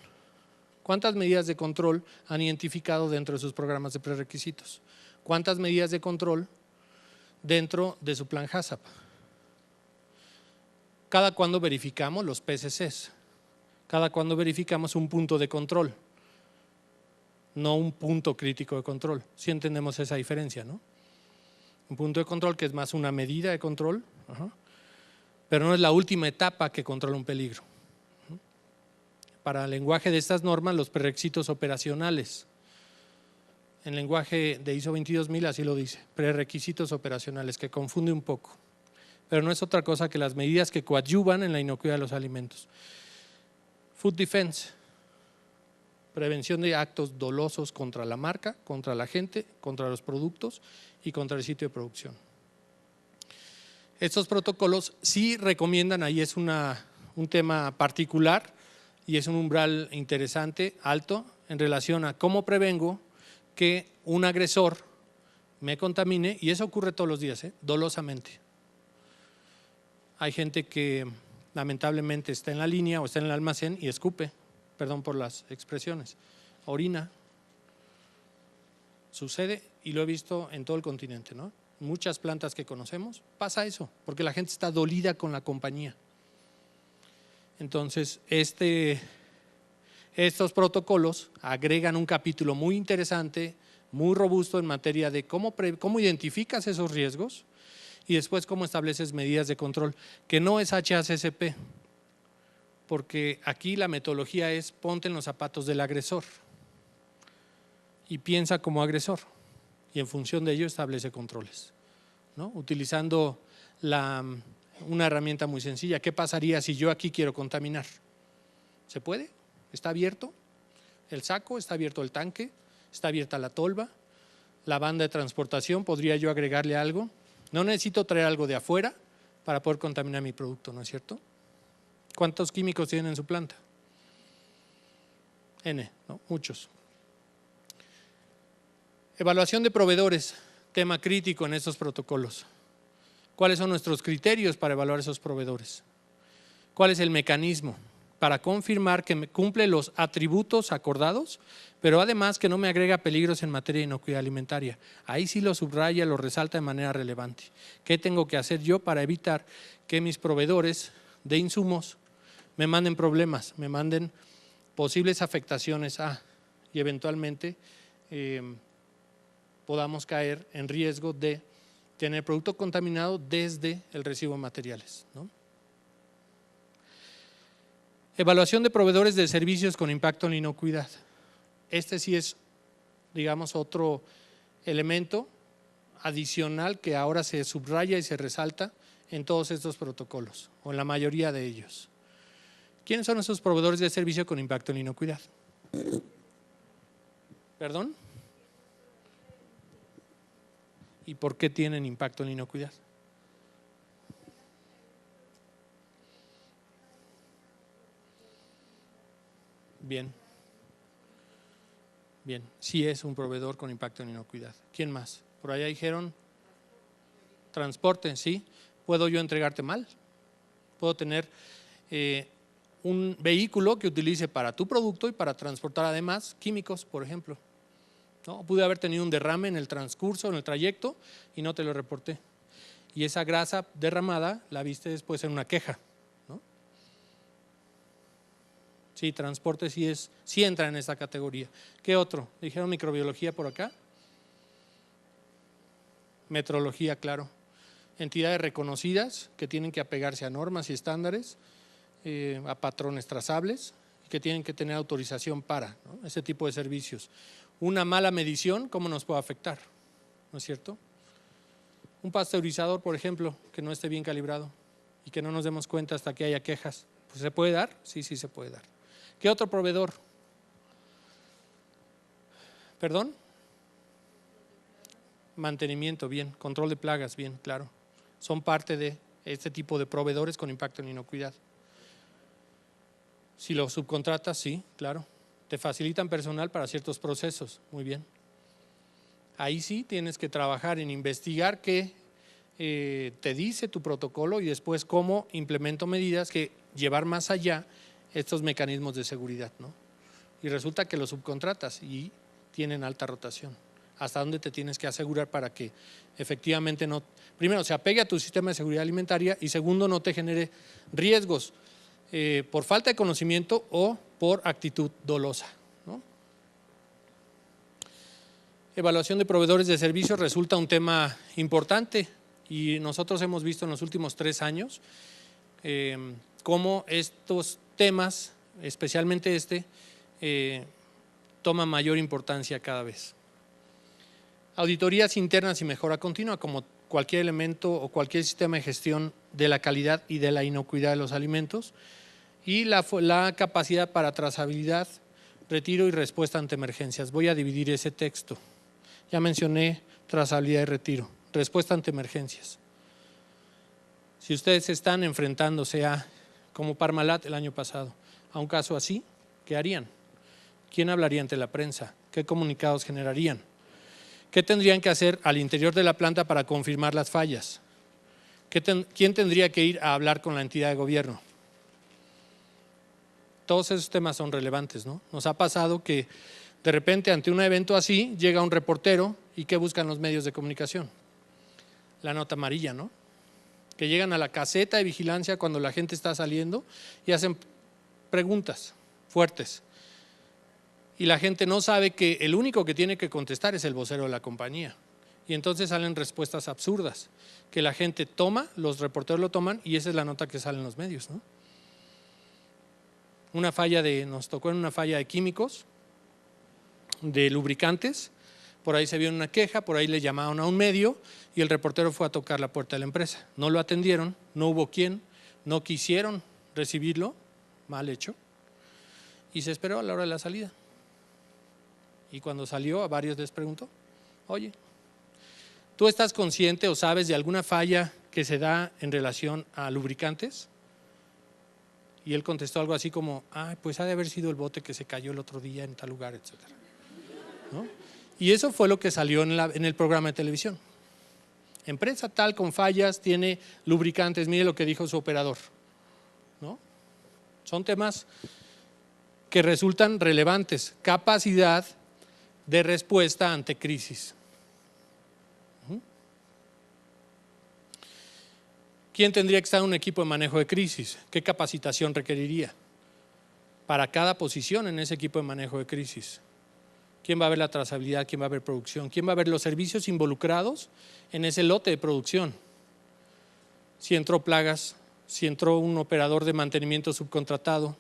¿Cuántas medidas de control han identificado dentro de sus programas de prerequisitos? ¿Cuántas medidas de control dentro de su plan HACCP? ¿Cada cuándo verificamos los PCCs? ¿Cada cuándo verificamos un punto de control? No un punto crítico de control. Sí entendemos esa diferencia, ¿no? Un punto de control que es más una medida de control, pero no es la última etapa que controla un peligro. Para el lenguaje de estas normas, los prerequisitos operacionales. En lenguaje de ISO 22000 así lo dice, prerequisitos operacionales, que confunde un poco, pero no es otra cosa que las medidas que coadyuvan en la inocuidad de los alimentos. Food defense, prevención de actos dolosos contra la marca, contra la gente, contra los productos y contra el sitio de producción. Estos protocolos sí recomiendan, ahí es un tema particular y es un umbral interesante, alto, en relación a cómo prevengo que un agresor me contamine, y eso ocurre todos los días, dolosamente. Hay gente que lamentablemente está en la línea o está en el almacén y escupe, perdón por las expresiones, orina. Sucede y lo he visto en todo el continente, ¿no? Muchas plantas que conocemos, pasa eso, porque la gente está dolida con la compañía. Entonces, estos protocolos agregan un capítulo muy interesante, muy robusto en materia de cómo identificas esos riesgos y después cómo estableces medidas de control, que no es HACCP, porque aquí la metodología es ponte en los zapatos del agresor y piensa como agresor, y en función de ello establece controles, ¿no? Utilizando una herramienta muy sencilla. ¿Qué pasaría si yo aquí quiero contaminar? ¿Se puede? ¿Está abierto el saco? ¿Está abierto el tanque? ¿Está abierta la tolva? ¿La banda de transportación? ¿Podría yo agregarle algo? No necesito traer algo de afuera para poder contaminar mi producto, ¿no es cierto? ¿Cuántos químicos tienen en su planta? N, ¿no? Muchos. Evaluación de proveedores. tema crítico en estos protocolos. ¿Cuáles son nuestros criterios para evaluar esos proveedores? ¿Cuál es el mecanismo para confirmar que cumple los atributos acordados, pero además que no me agrega peligros en materia de inocuidad alimentaria? Ahí sí lo subraya, lo resalta de manera relevante. ¿Qué tengo que hacer yo para evitar que mis proveedores de insumos me manden problemas, me manden posibles afectaciones y eventualmente podamos caer en riesgo de tener producto contaminado desde el recibo de materiales, ¿no? Evaluación de proveedores de servicios con impacto en la inocuidad. Este sí es, digamos, otro elemento adicional que ahora se subraya y se resalta en todos estos protocolos, o en la mayoría de ellos. ¿Quiénes son esos proveedores de servicio con impacto en la inocuidad? ¿Perdón? ¿Y por qué tienen impacto en la inocuidad? Bien. Bien, sí es un proveedor con impacto en inocuidad. ¿Quién más? Por allá dijeron transporte, ¿sí? ¿Puedo yo entregarte mal? ¿Puedo tener un vehículo que utilice para tu producto y para transportar además químicos, por ejemplo? ¿No? Pude haber tenido un derrame en el transcurso, en el trayecto y no te lo reporté. Y esa grasa derramada la viste después en una queja, ¿no? Sí, transporte sí entra en esta categoría. ¿Qué otro? ¿Dijeron microbiología por acá? Metrología, claro. Entidades reconocidas que tienen que apegarse a normas y estándares, a patrones trazables, que tienen que tener autorización para, ¿no?, ese tipo de servicios. Una mala medición, ¿cómo nos puede afectar? ¿No es cierto? Un pasteurizador, por ejemplo, que no esté bien calibrado y que no nos demos cuenta hasta que haya quejas. Pues, ¿se puede dar? Sí, sí se puede dar. ¿Qué otro proveedor? ¿Perdón? Mantenimiento, bien. Control de plagas, bien, claro. Son parte de este tipo de proveedores con impacto en inocuidad. Si lo subcontratas, sí, claro. Te facilitan personal para ciertos procesos, muy bien. Ahí sí tienes que trabajar en investigar qué te dice tu protocolo y después cómo implemento medidas que llevar más allá estos mecanismos de seguridad, ¿no? Y resulta que los subcontratas y tienen alta rotación. ¿Hasta dónde te tienes que asegurar para que efectivamente no, primero, se apegue a tu sistema de seguridad alimentaria y segundo, no te genere riesgos por falta de conocimiento o por actitud dolosa, ¿no? Evaluación de proveedores de servicios resulta un tema importante y nosotros hemos visto en los últimos 3 años cómo estos temas, especialmente toman mayor importancia cada vez. Auditorías internas y mejora continua, como cualquier elemento o cualquier sistema de gestión de la calidad y de la inocuidad de los alimentos, y la capacidad para trazabilidad, retiro y respuesta ante emergencias. Voy a dividir ese texto. Ya mencioné trazabilidad y retiro, respuesta ante emergencias. Si ustedes están enfrentándose como Parmalat el año pasado, a un caso así, ¿qué harían? ¿Quién hablaría ante la prensa? ¿Qué comunicados generarían? ¿Qué tendrían que hacer al interior de la planta para confirmar las fallas? ¿Quién tendría que ir a hablar con la entidad de gobierno? Todos esos temas son relevantes, ¿no? Nos ha pasado que de repente ante un evento así llega un reportero y ¿qué buscan los medios de comunicación? La nota amarilla, ¿no? Que llegan a la caseta de vigilancia cuando la gente está saliendo y hacen preguntas fuertes. Y la gente no sabe que el único que tiene que contestar es el vocero de la compañía. Y entonces salen respuestas absurdas, que la gente toma, los reporteros lo toman y esa es la nota que sale en los medios, ¿no? Nos tocó en una falla de químicos, de lubricantes, por ahí se vio una queja, por ahí le llamaron a un medio y el reportero fue a tocar la puerta de la empresa. No lo atendieron, no hubo quien, no quisieron recibirlo, mal hecho, y se esperó a la hora de la salida. Y cuando salió, a varios les preguntó, oye, ¿tú estás consciente o sabes de alguna falla que se da en relación a lubricantes? Y él contestó algo así como, pues ha de haber sido el bote que se cayó el otro día en tal lugar, etcétera, ¿no? Y eso fue lo que salió en el programa de televisión. Empresa tal con fallas tiene lubricantes, mire lo que dijo su operador, ¿no? Son temas que resultan relevantes. Capacidad de respuesta ante crisis. ¿Quién tendría que estar en un equipo de manejo de crisis? ¿Qué capacitación requeriría para cada posición en ese equipo de manejo de crisis? ¿Quién va a ver la trazabilidad? ¿Quién va a ver producción? ¿Quién va a ver los servicios involucrados en ese lote de producción? Si entró plagas, si entró un operador de mantenimiento subcontratado,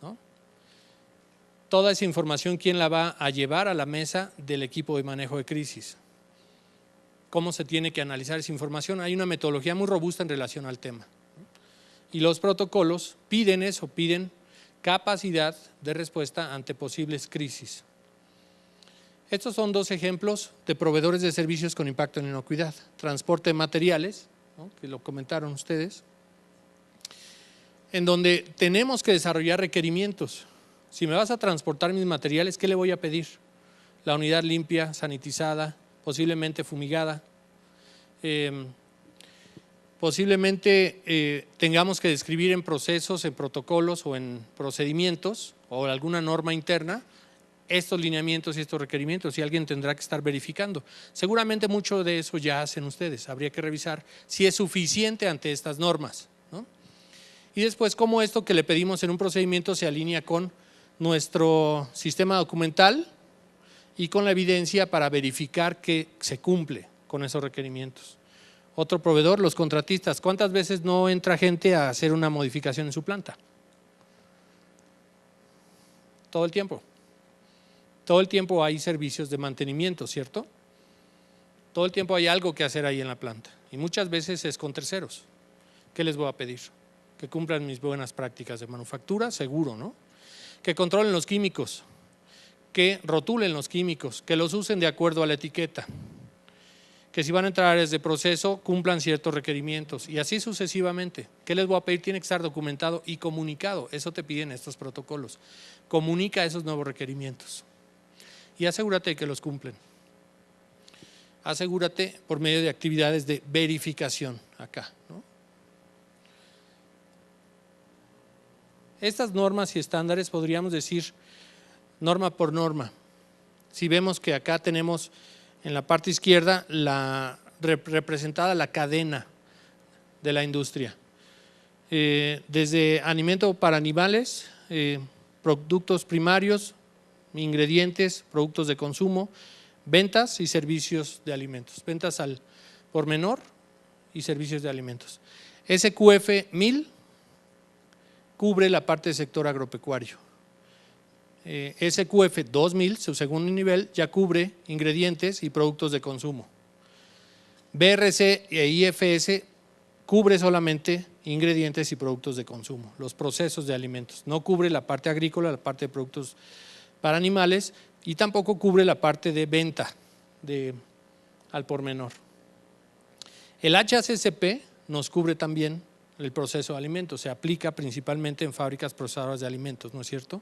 ¿no? Toda esa información, ¿quién la va a llevar a la mesa del equipo de manejo de crisis? ¿Cómo se tiene que analizar esa información? Hay una metodología muy robusta en relación al tema. Y los protocolos piden eso, piden capacidad de respuesta ante posibles crisis. Estos son dos ejemplos de proveedores de servicios con impacto en inocuidad. Transporte de materiales, ¿no?, que lo comentaron ustedes, en donde tenemos que desarrollar requerimientos. Si me vas a transportar mis materiales, ¿qué le voy a pedir? La unidad limpia, sanitizada, posiblemente fumigada. Posiblemente tengamos que describir en procesos, en protocolos o en procedimientos o alguna norma interna estos lineamientos y estos requerimientos, y alguien tendrá que estar verificando. Seguramente mucho de eso ya hacen ustedes, habría que revisar si es suficiente ante estas normas, ¿no? Y después, cómo esto que le pedimos en un procedimiento se alinea con nuestro sistema documental y con la evidencia para verificar que se cumple con esos requerimientos. Otro proveedor, los contratistas. ¿Cuántas veces no entra gente a hacer una modificación en su planta? Todo el tiempo. Todo el tiempo hay servicios de mantenimiento, ¿cierto? Todo el tiempo hay algo que hacer ahí en la planta y muchas veces es con terceros. ¿Qué les voy a pedir? Que cumplan mis buenas prácticas de manufactura, seguro, ¿no? Que controlen los químicos, que rotulen los químicos, que los usen de acuerdo a la etiqueta, que si van a entrar a áreas de proceso cumplan ciertos requerimientos y así sucesivamente. ¿Qué les voy a pedir? Tiene que estar documentado y comunicado, eso te piden estos protocolos. Comunica esos nuevos requerimientos y asegúrate de que los cumplen. Asegúrate por medio de actividades de verificación acá, ¿no? Estas normas y estándares podríamos decir norma por norma. Si vemos que acá tenemos en la parte izquierda representada la cadena de la industria, desde alimento para animales, productos primarios, ingredientes, productos de consumo, ventas y servicios de alimentos, ventas al por menor y servicios de alimentos. SQF 1000 cubre la parte del sector agropecuario. SQF 2000, su segundo nivel, ya cubre ingredientes y productos de consumo. BRC e IFS cubre solamente ingredientes y productos de consumo, los procesos de alimentos. No cubre la parte agrícola, la parte de productos para animales y tampoco cubre la parte de venta al por menor. El HACCP nos cubre también el proceso de alimentos, se aplica principalmente en fábricas procesadoras de alimentos, ¿no es cierto?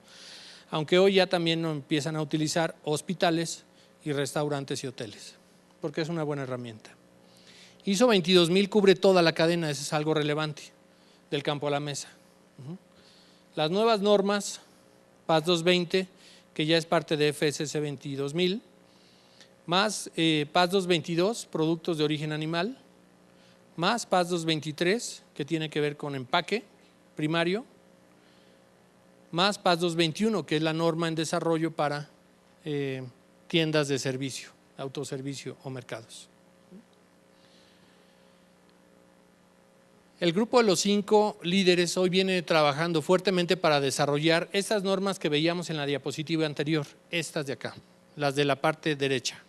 Aunque hoy ya también lo empiezan a utilizar hospitales y restaurantes y hoteles, porque es una buena herramienta. ISO 22000 cubre toda la cadena, eso es algo relevante, del campo a la mesa. Las nuevas normas, PAS 220, que ya es parte de FSC 22000, más PAS 222, productos de origen animal, más PAS 223, que tiene que ver con empaque primario, más PAS 221, que es la norma en desarrollo para tiendas de servicio, autoservicio o mercados. El grupo de los 5 líderes hoy viene trabajando fuertemente para desarrollar estas normas que veíamos en la diapositiva anterior, estas de acá, las de la parte derecha.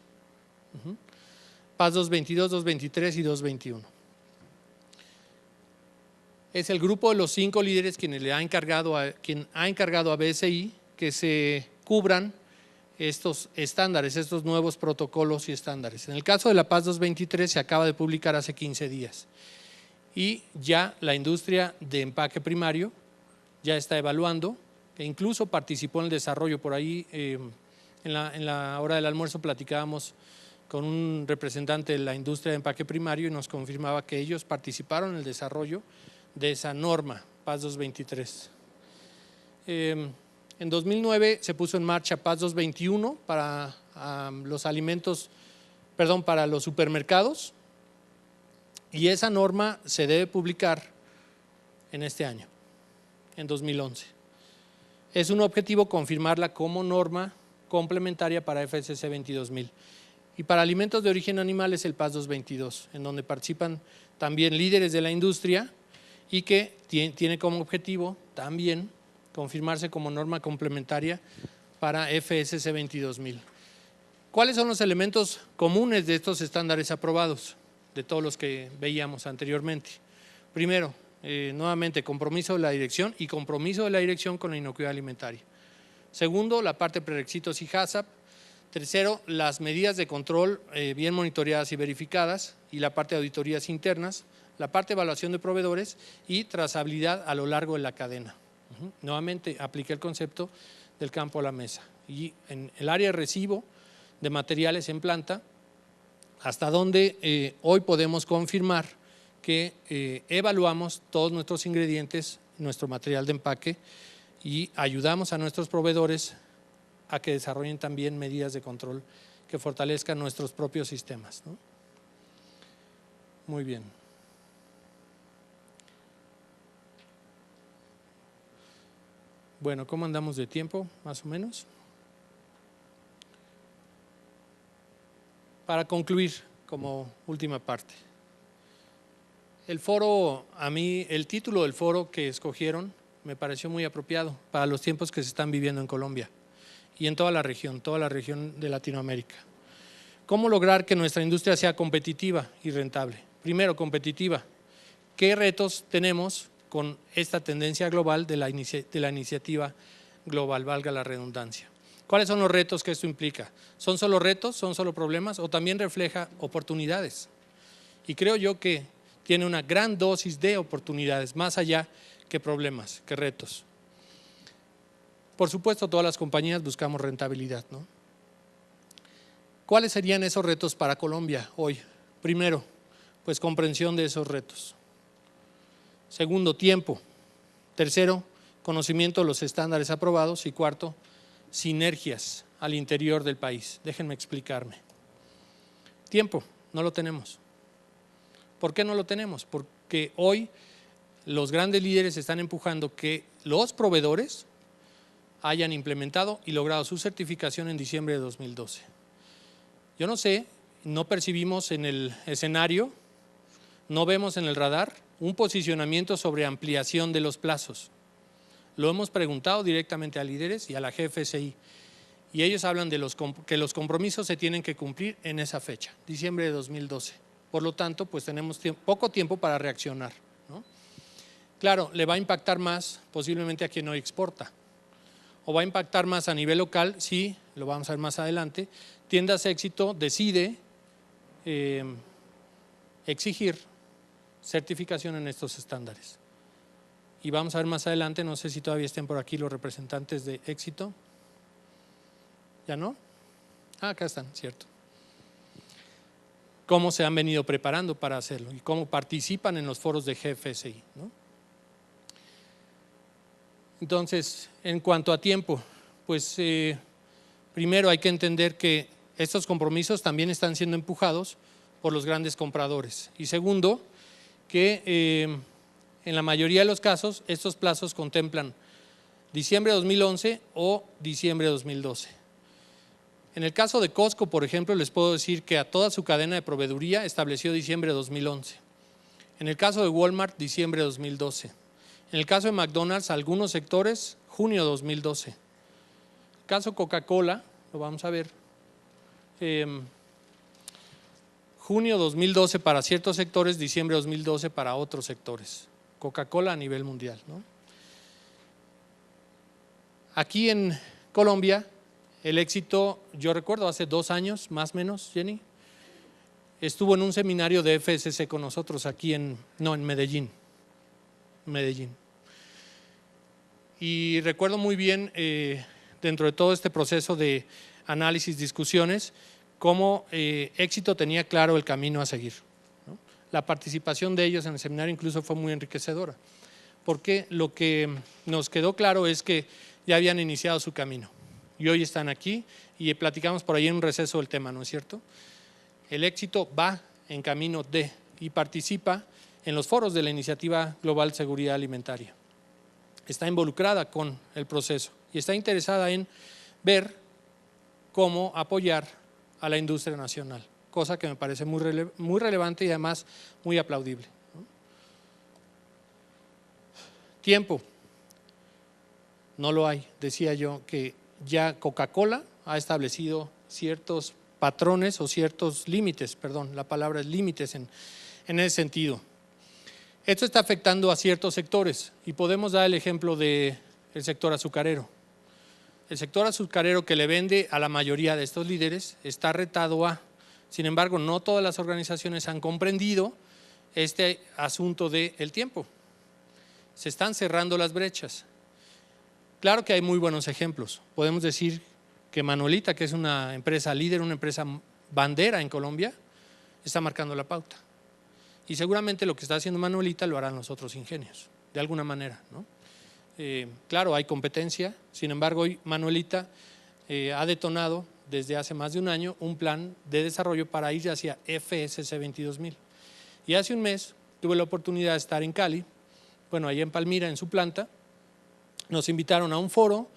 PAS 222, 223 y 221. Es el grupo de los 5 líderes quien ha encargado a BSI que se cubran estos estándares, estos nuevos protocolos y estándares. En el caso de la PAS 223 se acaba de publicar hace 15 días y ya la industria de empaque primario ya está evaluando, e incluso participó en el desarrollo por ahí. En la hora del almuerzo platicábamos con un representante de la industria de empaque primario y nos confirmaba que ellos participaron en el desarrollo de esa norma, PAS 223. En 2009 se puso en marcha PAS 221 para los alimentos, perdón, para los supermercados, y esa norma se debe publicar en este año, en 2011. Es un objetivo confirmarla como norma complementaria para FSC 22000. Y para alimentos de origen animal es el PAS 222, en donde participan también líderes de la industria y que tiene como objetivo también confirmarse como norma complementaria para FSC 22000. ¿Cuáles son los elementos comunes de estos estándares aprobados, de todos los que veíamos anteriormente? Primero, nuevamente, compromiso de la dirección y compromiso de la dirección con la inocuidad alimentaria. Segundo, la parte prerequisitos y HACCP. Tercero, las medidas de control bien monitoreadas y verificadas, y la parte de auditorías internas, la parte de evaluación de proveedores y trazabilidad a lo largo de la cadena. Nuevamente, apliqué el concepto del campo a la mesa. Y en el área de recibo de materiales en planta, hasta donde hoy podemos confirmar que evaluamos todos nuestros ingredientes, nuestro material de empaque, y ayudamos a nuestros proveedores a que desarrollen también medidas de control que fortalezcan nuestros propios sistemas, ¿no? Muy bien. Bueno, ¿cómo andamos de tiempo, más o menos? Para concluir, como última parte. El foro, a mí, el título del foro que escogieron me pareció muy apropiado para los tiempos que se están viviendo en Colombia y en toda la región de Latinoamérica. ¿Cómo lograr que nuestra industria sea competitiva y rentable? Primero, competitiva. ¿Qué retos tenemos con esta tendencia global de la iniciativa global, valga la redundancia? ¿Cuáles son los retos que esto implica? ¿Son solo retos, son solo problemas o también refleja oportunidades? Y creo yo que tiene una gran dosis de oportunidades, más allá que problemas, que retos. Por supuesto, todas las compañías buscamos rentabilidad, ¿no? ¿Cuáles serían esos retos para Colombia hoy? Primero, pues comprensión de esos retos. Segundo, tiempo. Tercero, conocimiento de los estándares aprobados. Y cuarto, sinergias al interior del país. Déjenme explicarme. Tiempo, no lo tenemos. ¿Por qué no lo tenemos? Porque hoy los grandes líderes están empujando que los proveedores hayan implementado y logrado su certificación en diciembre de 2012. Yo no sé, no percibimos en el escenario, no vemos en el radar un posicionamiento sobre ampliación de los plazos. Lo hemos preguntado directamente a líderes y a la GFSI, y ellos hablan de que los compromisos se tienen que cumplir en esa fecha, diciembre de 2012. Por lo tanto, pues tenemos poco tiempo para reaccionar, ¿no? Claro, le va a impactar más posiblemente a quien no exporta, o va a impactar más a nivel local si, lo vamos a ver más adelante, Tiendas Éxito decide exigir certificación en estos estándares. Y vamos a ver más adelante, no sé si todavía estén por aquí los representantes de Éxito. ¿Ya no? Ah, acá están, cierto. Cómo se han venido preparando para hacerlo y cómo participan en los foros de GFSI, ¿no? Entonces, en cuanto a tiempo, pues primero hay que entender que estos compromisos también están siendo empujados por los grandes compradores. Y segundo, que en la mayoría de los casos estos plazos contemplan diciembre de 2011 o diciembre de 2012. En el caso de Costco, por ejemplo, les puedo decir que a toda su cadena de proveeduría estableció diciembre de 2011. En el caso de Walmart, diciembre de 2012. En el caso de McDonald's, algunos sectores, junio de 2012. El caso Coca-Cola, lo vamos a ver, junio 2012 para ciertos sectores, diciembre 2012 para otros sectores. Coca-Cola a nivel mundial, ¿no? Aquí en Colombia, el Éxito, yo recuerdo hace 2 años, más o menos, Jenny, estuvo en un seminario de FSC con nosotros aquí en Medellín. Y recuerdo muy bien, dentro de todo este proceso de análisis, discusiones, cómo Éxito tenía claro el camino a seguir, ¿no? La participación de ellos en el seminario incluso fue muy enriquecedora, porque lo que nos quedó claro es que ya habían iniciado su camino y hoy están aquí y platicamos por ahí en un receso del tema, ¿no es cierto? El Éxito va en camino de y participa en los foros de la Iniciativa Global Seguridad Alimentaria. Está involucrada con el proceso y está interesada en ver cómo apoyar a la industria nacional, cosa que me parece muy relevante y además muy aplaudible, ¿no? Tiempo, no lo hay. Decía yo que ya Coca-Cola ha establecido ciertos patrones o ciertos límites, perdón, la palabra es límites en ese sentido. Esto está afectando a ciertos sectores y podemos dar el ejemplo del sector azucarero. El sector azucarero que le vende a la mayoría de estos líderes está retado a, sin embargo, no todas las organizaciones han comprendido este asunto del tiempo. Se están cerrando las brechas. Claro que hay muy buenos ejemplos. Podemos decir que Manuelita, que es una empresa líder, una empresa bandera en Colombia, está marcando la pauta. Y seguramente lo que está haciendo Manuelita lo harán los otros ingenios, de alguna manera, ¿no? Claro, hay competencia, sin embargo, hoy Manuelita ha detonado desde hace más de un año un plan de desarrollo para ir hacia FSC 22000. Y hace un mes tuve la oportunidad de estar en Cali, bueno, allá en Palmira, en su planta, nos invitaron a un foro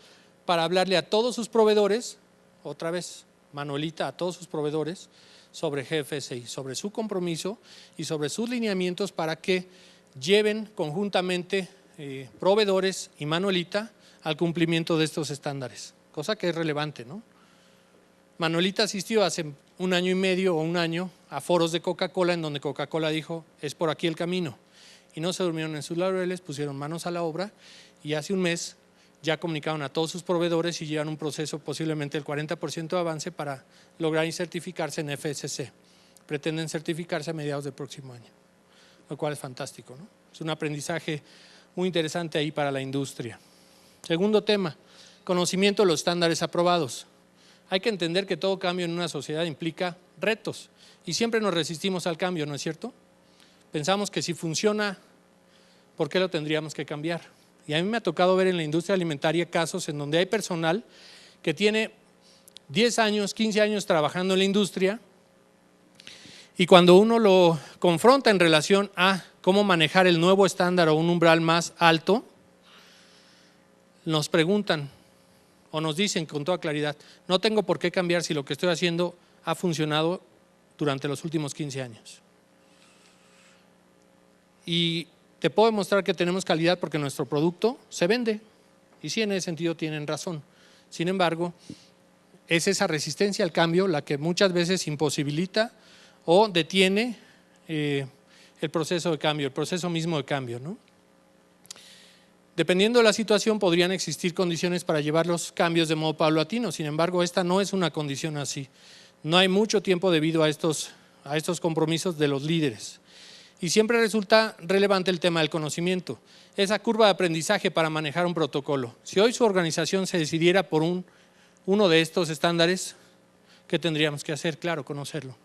para hablarle a todos sus proveedores, otra vez, Manuelita, a todos sus proveedores, sobre GFSI, sobre su compromiso y sobre sus lineamientos para que lleven conjuntamente proveedores y Manuelita al cumplimiento de estos estándares, cosa que es relevante, ¿no? Manuelita asistió hace un año y medio o un año a foros de Coca-Cola en donde Coca-Cola dijo, es por aquí el camino, y no se durmieron en sus laureles, pusieron manos a la obra y hace un mes ya comunicaron a todos sus proveedores y llevan un proceso posiblemente el 40% de avance para lograr certificarse en FSC. Pretenden certificarse a mediados del próximo año, lo cual es fantástico, ¿no? Es un aprendizaje muy interesante ahí para la industria. Segundo tema, conocimiento de los estándares aprobados. Hay que entender que todo cambio en una sociedad implica retos y siempre nos resistimos al cambio, ¿no es cierto? Pensamos que si funciona, ¿por qué lo tendríamos que cambiar? Y a mí me ha tocado ver en la industria alimentaria casos en donde hay personal que tiene 10 años, 15 años trabajando en la industria y cuando uno lo confronta en relación a cómo manejar el nuevo estándar o un umbral más alto, nos preguntan o nos dicen con toda claridad, no tengo por qué cambiar si lo que estoy haciendo ha funcionado durante los últimos 15 años. Y te puedo demostrar que tenemos calidad porque nuestro producto se vende y sí, en ese sentido tienen razón. Sin embargo, es esa resistencia al cambio la que muchas veces imposibilita o detiene el proceso de cambio, el proceso mismo de cambio, ¿no? Dependiendo de la situación podrían existir condiciones para llevar los cambios de modo paulatino, sin embargo esta no es una condición así. No hay mucho tiempo debido a estos compromisos de los líderes. Y siempre resulta relevante el tema del conocimiento, esa curva de aprendizaje para manejar un protocolo. Si hoy su organización se decidiera por uno de estos estándares, ¿qué tendríamos que hacer? Claro, conocerlo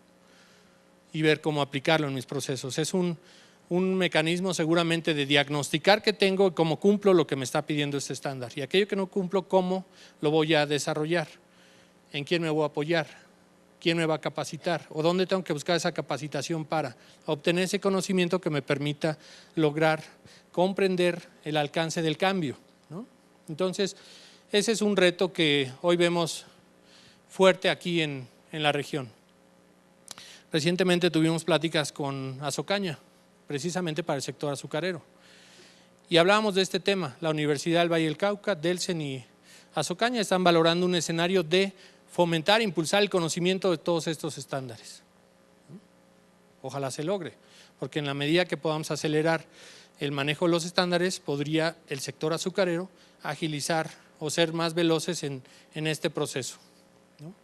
y ver cómo aplicarlo en mis procesos. Es un mecanismo seguramente de diagnosticar qué tengo y cómo cumplo lo que me está pidiendo este estándar. Y aquello que no cumplo, ¿cómo lo voy a desarrollar? ¿En quién me voy a apoyar? ¿Quién me va a capacitar? ¿O dónde tengo que buscar esa capacitación para obtener ese conocimiento que me permita lograr comprender el alcance del cambio, ¿no? Entonces, ese es un reto que hoy vemos fuerte aquí en la región. Recientemente tuvimos pláticas con Azocaña, precisamente para el sector azucarero. Y hablábamos de este tema. La Universidad del Valle del Cauca, Delsen y Azocaña están valorando un escenario de fomentar e impulsar el conocimiento de todos estos estándares. Ojalá se logre, porque en la medida que podamos acelerar el manejo de los estándares, podría el sector azucarero agilizar o ser más veloces en este proceso, ¿no?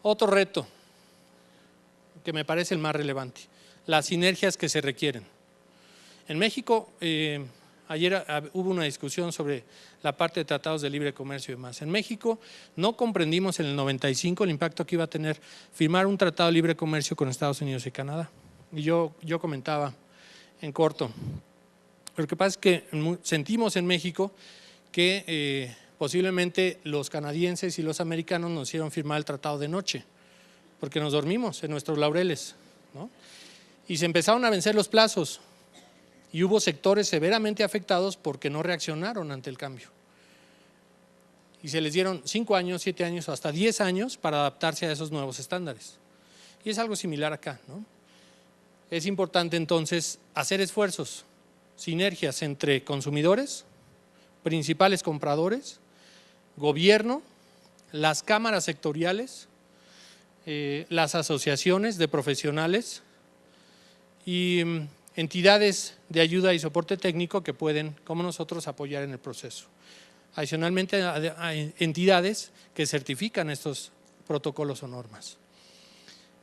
Otro reto que me parece el más relevante, las sinergias que se requieren. En México Ayer hubo una discusión sobre la parte de tratados de libre comercio y demás. En México no comprendimos en el 95 el impacto que iba a tener firmar un tratado de libre comercio con Estados Unidos y Canadá. Y yo comentaba en corto, lo que pasa es que sentimos en México que posiblemente los canadienses y los americanos nos hicieron firmar el tratado de noche, porque nos dormimos en nuestros laureles, ¿no? Y se empezaron a vencer los plazos y hubo sectores severamente afectados porque no reaccionaron ante el cambio. Y se les dieron 5 años, 7 años o hasta 10 años para adaptarse a esos nuevos estándares. Y es algo similar acá, ¿no? Es importante entonces hacer esfuerzos, sinergias entre consumidores, principales compradores, gobierno, las cámaras sectoriales, las asociaciones de profesionales y entidades de ayuda y soporte técnico que pueden, como nosotros, apoyar en el proceso. Adicionalmente, hay entidades que certifican estos protocolos o normas.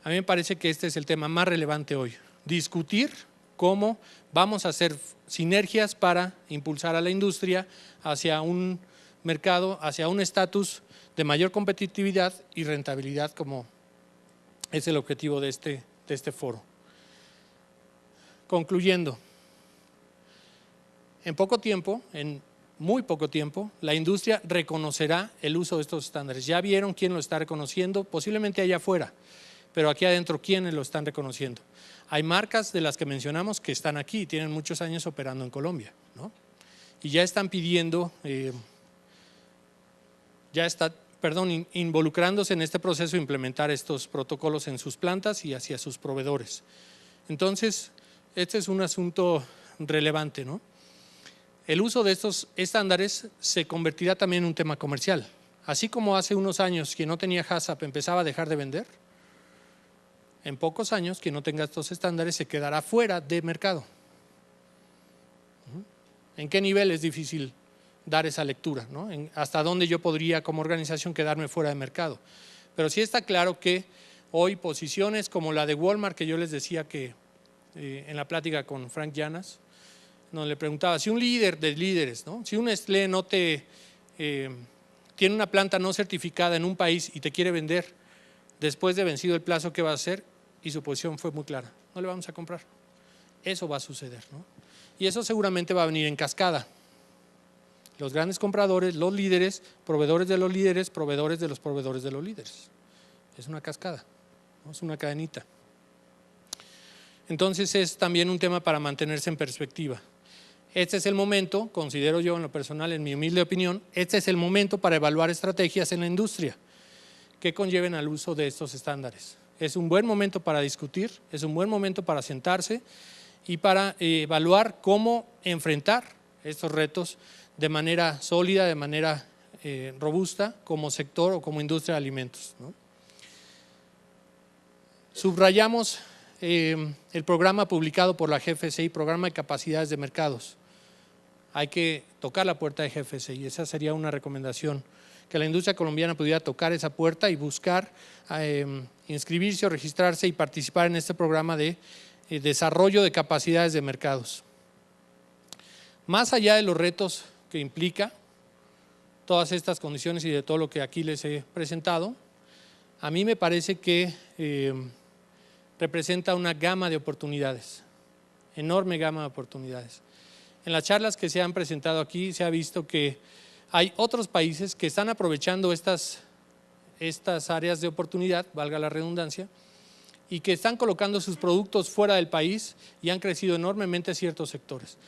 A mí me parece que este es el tema más relevante hoy, discutir cómo vamos a hacer sinergias para impulsar a la industria hacia un mercado, hacia un estatus de mayor competitividad y rentabilidad, como es el objetivo de este foro. Concluyendo, en poco tiempo, en muy poco tiempo, la industria reconocerá el uso de estos estándares. Ya vieron quién lo está reconociendo, posiblemente allá afuera, pero aquí adentro, ¿quiénes lo están reconociendo? Hay marcas de las que mencionamos que están aquí, tienen muchos años operando en Colombia, ¿no? Y ya están pidiendo, involucrándose en este proceso de implementar estos protocolos en sus plantas y hacia sus proveedores. Entonces, este es un asunto relevante, ¿no? El uso de estos estándares se convertirá también en un tema comercial. Así como hace unos años quien no tenía HACCP empezaba a dejar de vender, en pocos años quien no tenga estos estándares se quedará fuera de mercado. ¿En qué nivel es difícil dar esa lectura, ¿no? ¿Hasta dónde yo podría como organización quedarme fuera de mercado? Pero sí está claro que hoy posiciones como la de Walmart, que yo les decía que en la plática con Frank Llanas, nos le preguntaba, si un líder de líderes, ¿no? Si un Nestlé no tiene una planta no certificada en un país y te quiere vender, después de vencido el plazo, ¿qué va a hacer? Y su posición fue muy clara, no le vamos a comprar. Eso va a suceder, ¿no? Y eso seguramente va a venir en cascada. Los grandes compradores, los líderes, proveedores de los líderes, proveedores de los proveedores de los líderes. Es una cascada, ¿no? Es una cadenita. Entonces es también un tema para mantenerse en perspectiva. Este es el momento, considero yo en lo personal, en mi humilde opinión, este es el momento para evaluar estrategias en la industria que conlleven al uso de estos estándares. Es un buen momento para discutir, es un buen momento para sentarse y para evaluar cómo enfrentar estos retos de manera sólida, de manera robusta, como sector o como industria de alimentos, ¿no? Subrayamos el programa publicado por la GFCI, Programa de Capacidades de Mercados. Hay que tocar la puerta de GFCI, esa sería una recomendación, que la industria colombiana pudiera tocar esa puerta y buscar inscribirse o registrarse y participar en este programa de desarrollo de capacidades de mercados. Más allá de los retos que implica todas estas condiciones y de todo lo que aquí les he presentado, a mí me parece que representa una gama de oportunidades, enorme gama de oportunidades. En las charlas que se han presentado aquí se ha visto que hay otros países que están aprovechando estas áreas de oportunidad, valga la redundancia, y que están colocando sus productos fuera del país y han crecido enormemente ciertos sectores.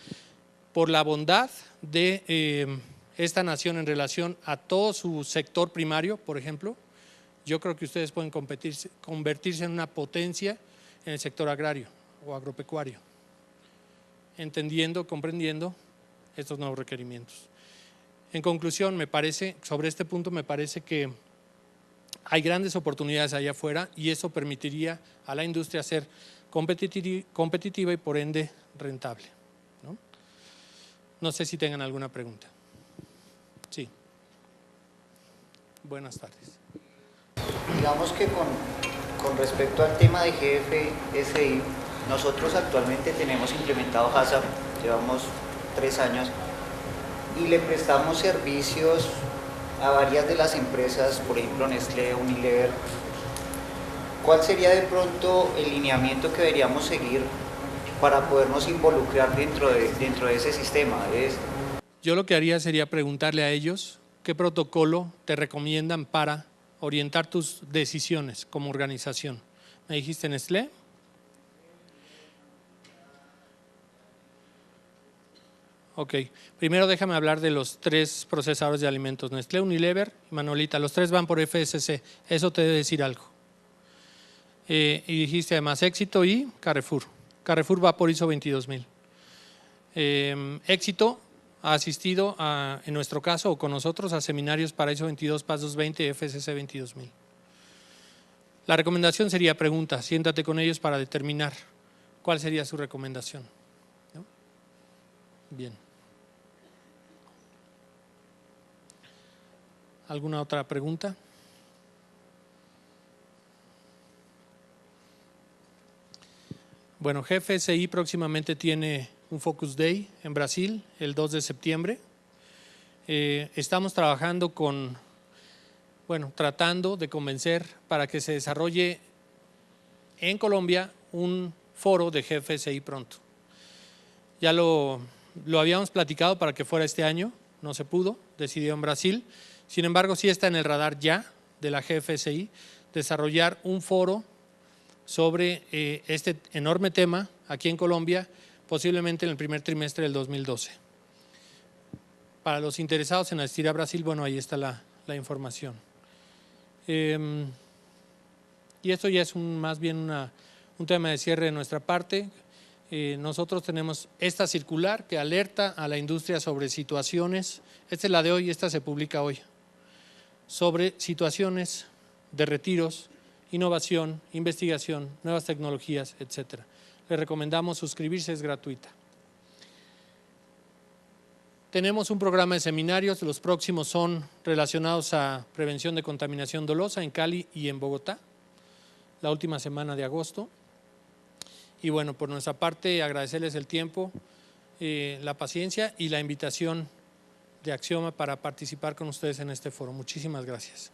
Por la bondad de esta nación en relación a todo su sector primario, por ejemplo, yo creo que ustedes pueden convertirse en una potencia en el sector agrario o agropecuario, entendiendo, comprendiendo estos nuevos requerimientos. En conclusión, sobre este punto me parece que hay grandes oportunidades allá afuera y eso permitiría a la industria ser competitiva y por ende rentable, ¿no? No sé si tengan alguna pregunta. Sí. Buenas tardes. Digamos que con respecto al tema de GFSI, nosotros actualmente tenemos implementado HACCP, llevamos 3 años y le prestamos servicios a varias de las empresas, por ejemplo Nestlé, Unilever. ¿Cuál sería de pronto el lineamiento que deberíamos seguir para podernos involucrar dentro de ese sistema? Yo lo que haría sería preguntarle a ellos qué protocolo te recomiendan para orientar tus decisiones como organización. ¿Me dijiste Nestlé? Ok, primero déjame hablar de los 3 procesadores de alimentos, Nestlé, Unilever y Manuelita. Los 3 van por FSC, eso te debe decir algo. Y dijiste además Éxito y Carrefour. Carrefour va por ISO 22000. Éxito ha asistido, en nuestro caso o con nosotros, a seminarios para ISO 22, PAS 220 y FSC 22000. La recomendación sería pregunta, siéntate con ellos para determinar cuál sería su recomendación, ¿no? Bien. ¿Alguna otra pregunta? Bueno, GFSI próximamente tiene un Focus Day en Brasil el 2 de septiembre. Estamos trabajando tratando de convencer para que se desarrolle en Colombia un foro de GFSI pronto. Ya lo habíamos platicado para que fuera este año, no se pudo, decidió en Brasil. Sin embargo, sí está en el radar ya de la GFSI desarrollar un foro sobre este enorme tema aquí en Colombia, posiblemente en el primer trimestre del 2012. Para los interesados en asistir a Brasil, bueno, ahí está la información. Y esto ya es más bien un tema de cierre de nuestra parte. Nosotros tenemos esta circular que alerta a la industria sobre situaciones, esta es la de hoy, esta se publica hoy, sobre situaciones de retiros, innovación, investigación, nuevas tecnologías, etcétera. Les recomendamos suscribirse, es gratuita. Tenemos un programa de seminarios, los próximos son relacionados a prevención de contaminación dolosa en Cali y en Bogotá, la última semana de agosto. Y bueno, por nuestra parte agradecerles el tiempo, la paciencia y la invitación de Axioma para participar con ustedes en este foro. Muchísimas gracias.